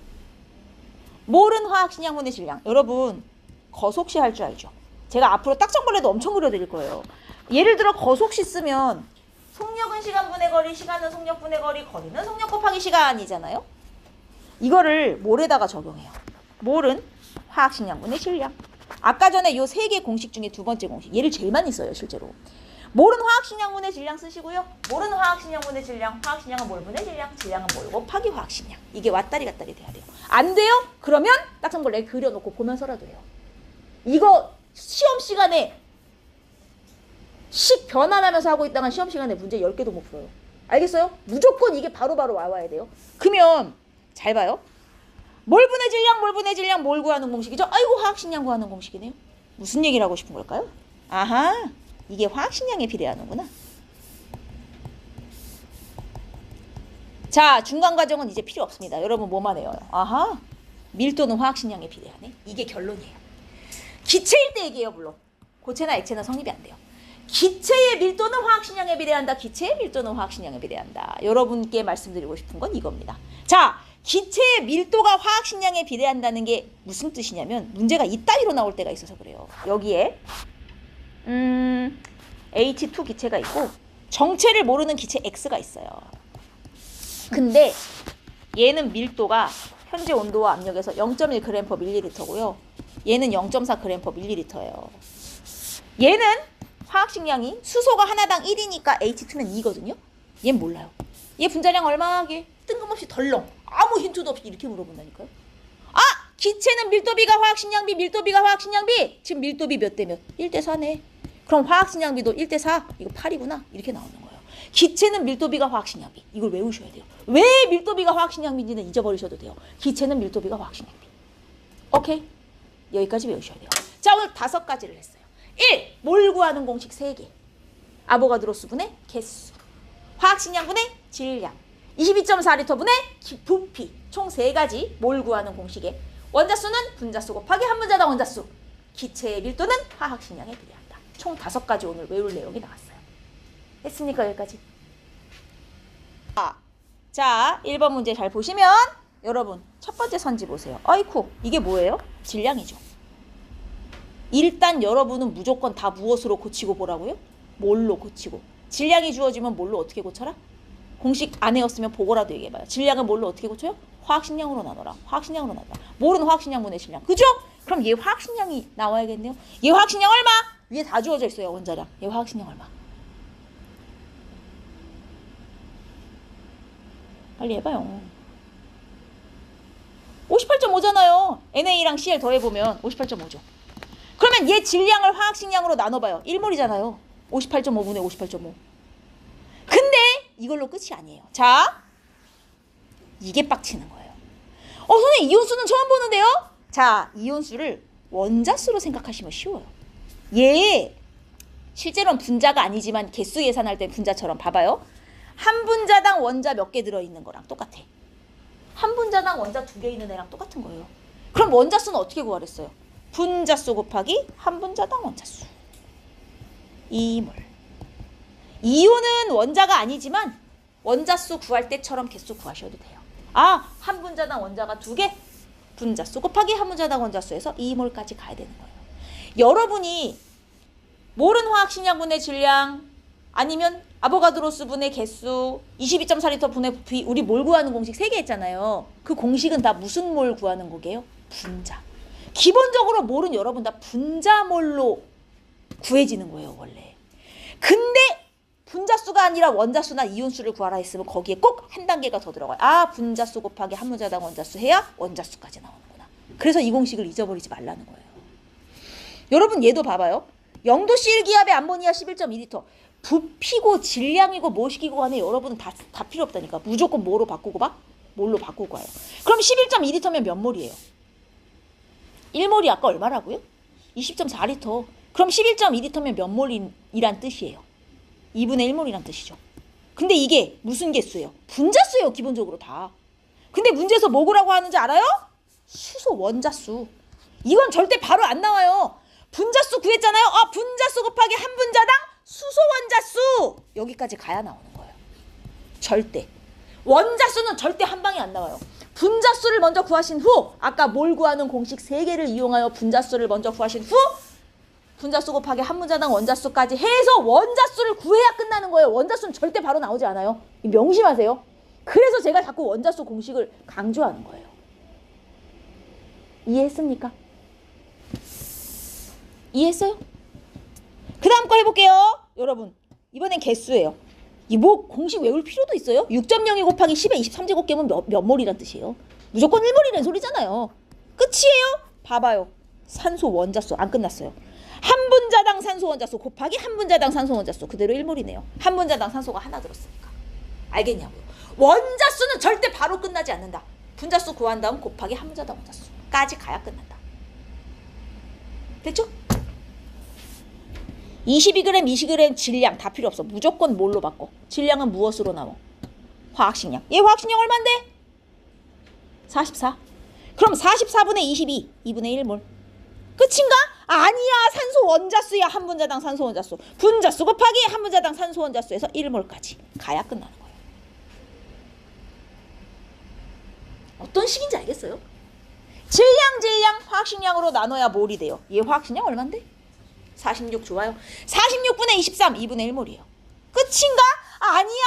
몰은 화학식량분의 질량. 여러분 거속시 할 줄 알죠? 제가 앞으로 딱정벌레도 엄청 그려드릴 거예요. 예를 들어 거속시 쓰면 속력은 시간분의 거리, 시간은 속력분의 거리, 거리는 속력 곱하기 시간이잖아요. 이거를 몰에다가 적용해요. 몰은 화학식량분의 질량. 아까 전에 요 3개 공식 중에 두 번째 공식. 얘를 제일 많이 써요, 실제로. 몰은 화학식량분의 질량 쓰시고요. 몰은 화학식량분의 질량, 화학식량은 몰분의 질량, 질량은 몰 곱하기 화학식량. 이게 왔다리 갔다리 돼야 돼요. 안 돼요? 그러면 딱정벌레 그려놓고 보면서라도 해요. 이거 시험 시간에 식 변환하면서 하고 있다간 시험 시간에 문제 10개도 못 풀어요. 알겠어요? 무조건 이게 바로바로 와야 돼요. 그러면 잘 봐요. 몰분의 질량, 몰분의 질량, 몰 구하는 공식이죠? 아이고, 화학식량 구하는 공식이네요. 무슨 얘기를 하고 싶은 걸까요? 아하, 이게 화학식량에 비례하는구나. 자, 중간 과정은 이제 필요 없습니다. 여러분 뭐만 해요? 아하, 밀도는 화학식량에 비례하네. 이게 결론이에요. 기체일 때 얘기해요, 물론. 고체나 액체는 성립이 안 돼요. 기체의 밀도는 화학식량에 비례한다. 기체의 밀도는 화학식량에 비례한다. 여러분께 말씀드리고 싶은 건 이겁니다. 자, 기체의 밀도가 화학식량에 비례한다는 게 무슨 뜻이냐면 문제가 이따위로 나올 때가 있어서 그래요. 여기에 H2 기체가 있고 정체를 모르는 기체 X가 있어요. 근데 얘는 밀도가 현재 온도와 압력에서 0.1g/ml고요. 얘는 0.4g/ml예요. 얘는 화학식량이 수소가 하나당 1이니까 H2는 2거든요. 얘는 몰라요. 얘 분자량 얼마 하게? 뜬금없이 덜렁. 아무 힌트도 없이 이렇게 물어본다니까요. 아! 기체는 밀도비가 화학식량비, 밀도비가 화학식량비. 지금 밀도비 몇 대 몇? 1대 4네. 그럼 화학식량비도 1대 4. 이거 8이구나. 이렇게 나오는 거예요. 기체는 밀도비가 화학식량비. 이걸 외우셔야 돼요. 왜 밀도비가 화학식량비인지는 잊어버리셔도 돼요. 기체는 밀도비가 화학식량비. 오케이? 여기까지 외우셔야 돼요. 자, 오늘 5가지를 했어요. 1. 몰 구하는 공식 3개. 아보가드로 수분의 개수. 화학식량분의 질량. 22.4L분의 부피. 총 3가지 몰 구하는 공식에 원자수는 분자수 곱하기 한 분자당 원자수. 기체의 밀도는 화학식량에 비례한다. 총 5가지 오늘 외울 내용이 나왔어요. 했습니까? 여기까지? 자, 1번 문제 잘 보시면 여러분 첫 번째 선지 보세요. 아이쿠 이게 뭐예요? 질량이죠. 일단 여러분은 무조건 다 무엇으로 고치고 보라고요? 몰로 고치고. 질량이 주어지면 몰로 어떻게 고쳐라? 공식 안 외웠으면 보고라도 얘기해봐요. 질량을 뭘로 어떻게 고쳐요? 화학식량으로 나눠라. 화학식량으로 나눠라. 몰은 화학식량분의 질량. 그죠? 그럼 얘 화학식량이 나와야겠네요. 얘 화학식량 얼마? 위에 다 주어져 있어요. 원자량. 얘 화학식량 얼마? 빨리 해봐요. 58.5잖아요. NA랑 CL 더해보면 58.5죠. 그러면 얘 질량을 화학식량으로 나눠봐요. 1몰이잖아요. 58.5분의 58.5. 근데 이걸로 끝이 아니에요. 자, 이게 빡치는 거예요. 선생님 이온수는 처음 보는데요? 자, 이온수를 원자수로 생각하시면 쉬워요. 얘 실제로는 분자가 아니지만 개수 계산할 때 분자처럼 봐봐요. 한 분자당 원자 몇 개 들어있는 거랑 똑같아. 한 분자당 원자 2개 있는 애랑 똑같은 거예요. 그럼 원자수는 어떻게 구하랬어요? 분자수 곱하기 한 분자당 원자수. 2몰. 이온은 원자가 아니지만 원자수 구할 때처럼 개수 구하셔도 돼요. 한 분자당 원자가 2개? 분자수 곱하기 한 분자당 원자수에서 2몰까지 가야 되는 거예요. 여러분이 몰은 화학식량분의 질량 아니면 아보가드로스 분의 개수 22.4리터 분의 부피 우리 몰 구하는 공식 3개 했잖아요. 그 공식은 다 무슨 몰 구하는 거게요? 분자. 기본적으로 몰은 여러분 다 분자몰로 구해지는 거예요. 원래. 근데 분자수가 아니라 원자수나 이온수를 구하라 했으면 거기에 꼭 한 단계가 더 들어가요. 분자수 곱하기 한 분자당 원자수 해야 원자수까지 나오는구나. 그래서 이 공식을 잊어버리지 말라는 거예요. 여러분 얘도 봐봐요. 0도씨 1기압에 암모니아 11.2리터. 부피고 질량이고 뭐시기고 간에 여러분은 다 필요 없다니까. 무조건 뭐로 바꾸고 봐? 뭘로 바꾸고 와요. 그럼 11.2리터면 몇 몰이에요? 1몰이 아까 얼마라고요? 20.4리터. 그럼 11.2리터면 몇 몰이란 뜻이에요? 2분의 1몰이란 뜻이죠. 근데 이게 무슨 개수예요? 분자수예요. 기본적으로 다. 근데 문제에서 뭐라고 하는지 알아요? 수소 원자수. 이건 절대 바로 안 나와요. 분자수 구했잖아요. 분자수 곱하기 한 분자당 수소 원자수. 여기까지 가야 나오는 거예요. 절대. 원자수는 절대 한 방에 안 나와요. 분자수를 먼저 구하신 후 아까 몰 구하는 공식 3개를 이용하여 분자수를 먼저 구하신 후 분자수 곱하기 한 분자당 원자수까지 해서 원자수를 구해야 끝나는 거예요. 원자수는 절대 바로 나오지 않아요. 명심하세요. 그래서 제가 자꾸 원자수 공식을 강조하는 거예요. 이해했습니까? 이해했어요? 그 다음 거 해볼게요. 여러분 이번엔 개수예요. 이 뭐 공식 외울 필요도 있어요? 6.02 곱하기 10의 23제곱계면 몇 몰이란 뜻이에요? 무조건 1몰이라는 소리잖아요. 끝이에요? 봐봐요. 산소 원자수 안 끝났어요. 한 분자당 산소 원자수 곱하기 한 분자당 산소 원자수 그대로 1몰이네요. 한 분자당 산소가 하나 들었으니까. 알겠냐고요? 원자수는 절대 바로 끝나지 않는다. 분자수 구한 다음 곱하기 한 분자당 원자수까지 가야 끝난다. 됐죠? 22g, 20g 질량 다 필요 없어. 무조건 뭘로 바꿔? 질량은 무엇으로 나와? 화학식량. 얘 화학식량 얼만데? 44. 그럼 44분의 22, 2분의 1몰. 끝인가? 아니야. 산소 원자수야. 한 분자당 산소 원자수. 분자수 곱하기 한 분자당 산소 원자수에서 1몰까지 가야 끝나는 거예요. 어떤 식인지 알겠어요? 질량 화학식량으로 나눠야 몰이 돼요. 얘 화학식량 얼만데? 46 좋아요. 46분의 23, 2분의 1몰이에요. 끝인가? 아니야.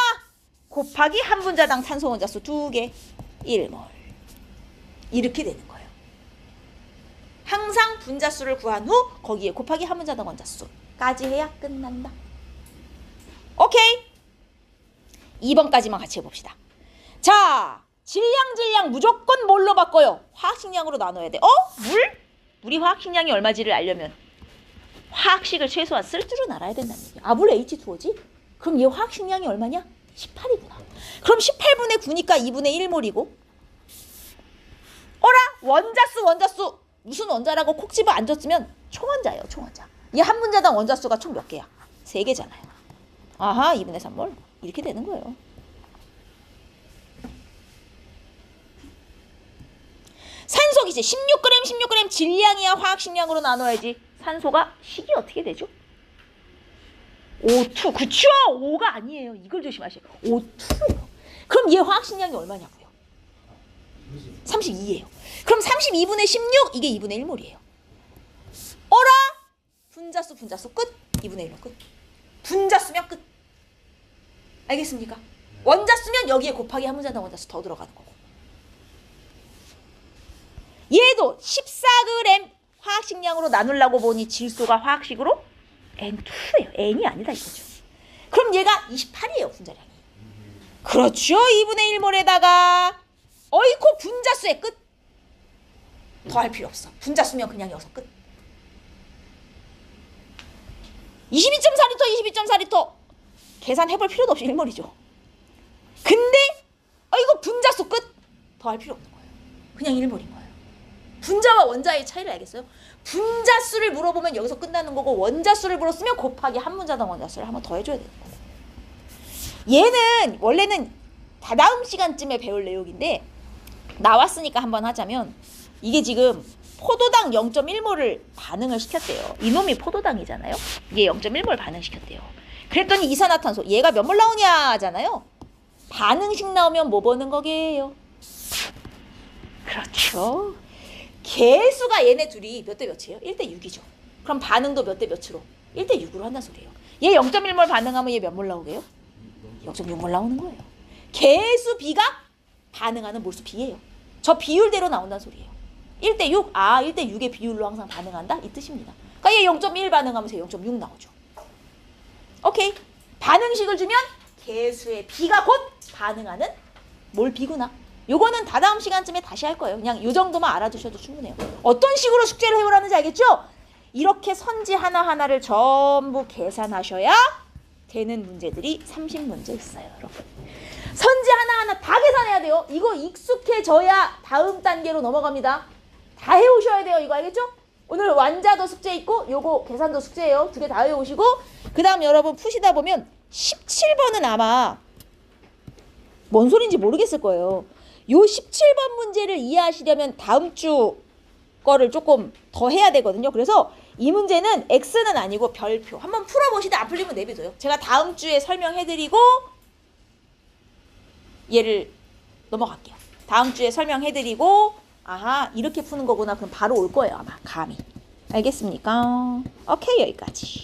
곱하기 한 분자당 산소 원자수 2개, 1몰. 이렇게 되는 거예요. 항상 분자수를 구한 후 거기에 곱하기 한 분자당 원자수까지 해야 끝난다. 오케이. 2번까지만 같이 해봅시다. 자, 질량 무조건 뭘로 바꿔요? 화학식량으로 나눠야 돼. 물? 물이 화학식량이 얼마지를 알려면 화학식을 최소한 쓸 줄은 알아야 된다는 얘기야. 물 H2O지? 그럼 얘 화학식량이 얼마냐? 18이구나. 그럼 18분의 9니까 2분의 1몰이고 원자수 무슨 원자라고 콕 집어 앉았으면 총원자예요. 총원자. 얘 한 분자당 원자수가 총 몇 개야? 3개잖아요. 2분의 3몰. 이렇게 되는 거예요. 산소기지 16g 질량이야. 화학식량으로 나눠야지. 산소가 식이 어떻게 되죠? O2. 그쵸? 5가 아니에요. 이걸 조심하세요. O2. 그럼 얘 화학식량이 얼마냐고요? 32예요. 그럼 32분의 16 이게 2분의 1몰이에요. 어라? 분자수 끝. 2분의 1로 끝. 분자수면 끝. 알겠습니까? 원자수면 여기에 곱하기 한 문자당 원자수 더 들어가는 거고. 얘도 14g 화학식량으로 나누려고 보니 질소가 화학식으로 N2예요. N이 아니다 이거죠. 그럼 얘가 28이에요. 분자량이. 그렇죠. 2분의 1몰에다가 어이코 분자수의 끝. 더 할 필요 없어. 분자수면 그냥 여기서 끝. 22.4리터 22.4리터 계산해볼 필요도 없이 1몰이죠. 근데 이거 분자수 끝. 더 할 필요 없는 거예요. 그냥 1몰인 거예요. 분자와 원자의 차이를 알겠어요? 분자수를 물어보면 여기서 끝나는 거고 원자수를 물었으면 곱하기 한 문자당 원자수를 한번 더 해줘야 되는 거고. 얘는 원래는 다다음 시간쯤에 배울 내용인데 나왔으니까 한번 하자면 이게 지금 포도당 0.1몰을 반응을 시켰대요. 이놈이 포도당이잖아요. 얘 0.1몰 반응시켰대요. 그랬더니 이산화탄소 얘가 몇 몰 나오냐 하잖아요. 반응식 나오면 뭐 보는 거게요? 그렇죠. 개수가 얘네 둘이 몇 대 몇이에요? 1대 6이죠. 그럼 반응도 몇 대 몇으로? 1대 6으로 한다는 소리예요. 얘 0.1몰 반응하면 얘 몇 몰 나오게요? 0.6몰 나오는 거예요. 개수 B가 반응하는 몰수 B예요. 저 비율대로 나온다는 소리예요. 1대 6? 1대 6의 비율로 항상 반응한다? 이 뜻입니다. 그러니까 얘 0.1 반응하면서 0.6 나오죠. 오케이. 반응식을 주면 개수의 B가 곧 반응하는 몰 B구나. 요거는 다다음 시간쯤에 다시 할 거예요. 그냥 요 정도만 알아두셔도 충분해요. 어떤 식으로 숙제를 해오라는지 알겠죠? 이렇게 선지 하나하나를 전부 계산하셔야 되는 문제들이 30문제 있어요, 여러분. 선지 하나하나 다 계산해야 돼요. 이거 익숙해져야 다음 단계로 넘어갑니다. 다 해오셔야 돼요. 이거 알겠죠? 오늘 완자도 숙제 있고 요거 계산도 숙제예요. 두 개 다 해오시고 그 다음 여러분 푸시다 보면 17번은 아마 뭔 소린지 모르겠을 거예요. 요 17번 문제를 이해하시려면 다음 주 거를 조금 더 해야 되거든요. 그래서 이 문제는 X는 아니고 별표. 한번 풀어보시다 안 풀리면 내비둬요. 제가 다음 주에 설명해드리고 얘를 넘어갈게요. 다음 주에 설명해드리고 아하 이렇게 푸는 거구나. 그럼 바로 올 거예요. 아마 감이. 알겠습니까? 오케이 여기까지.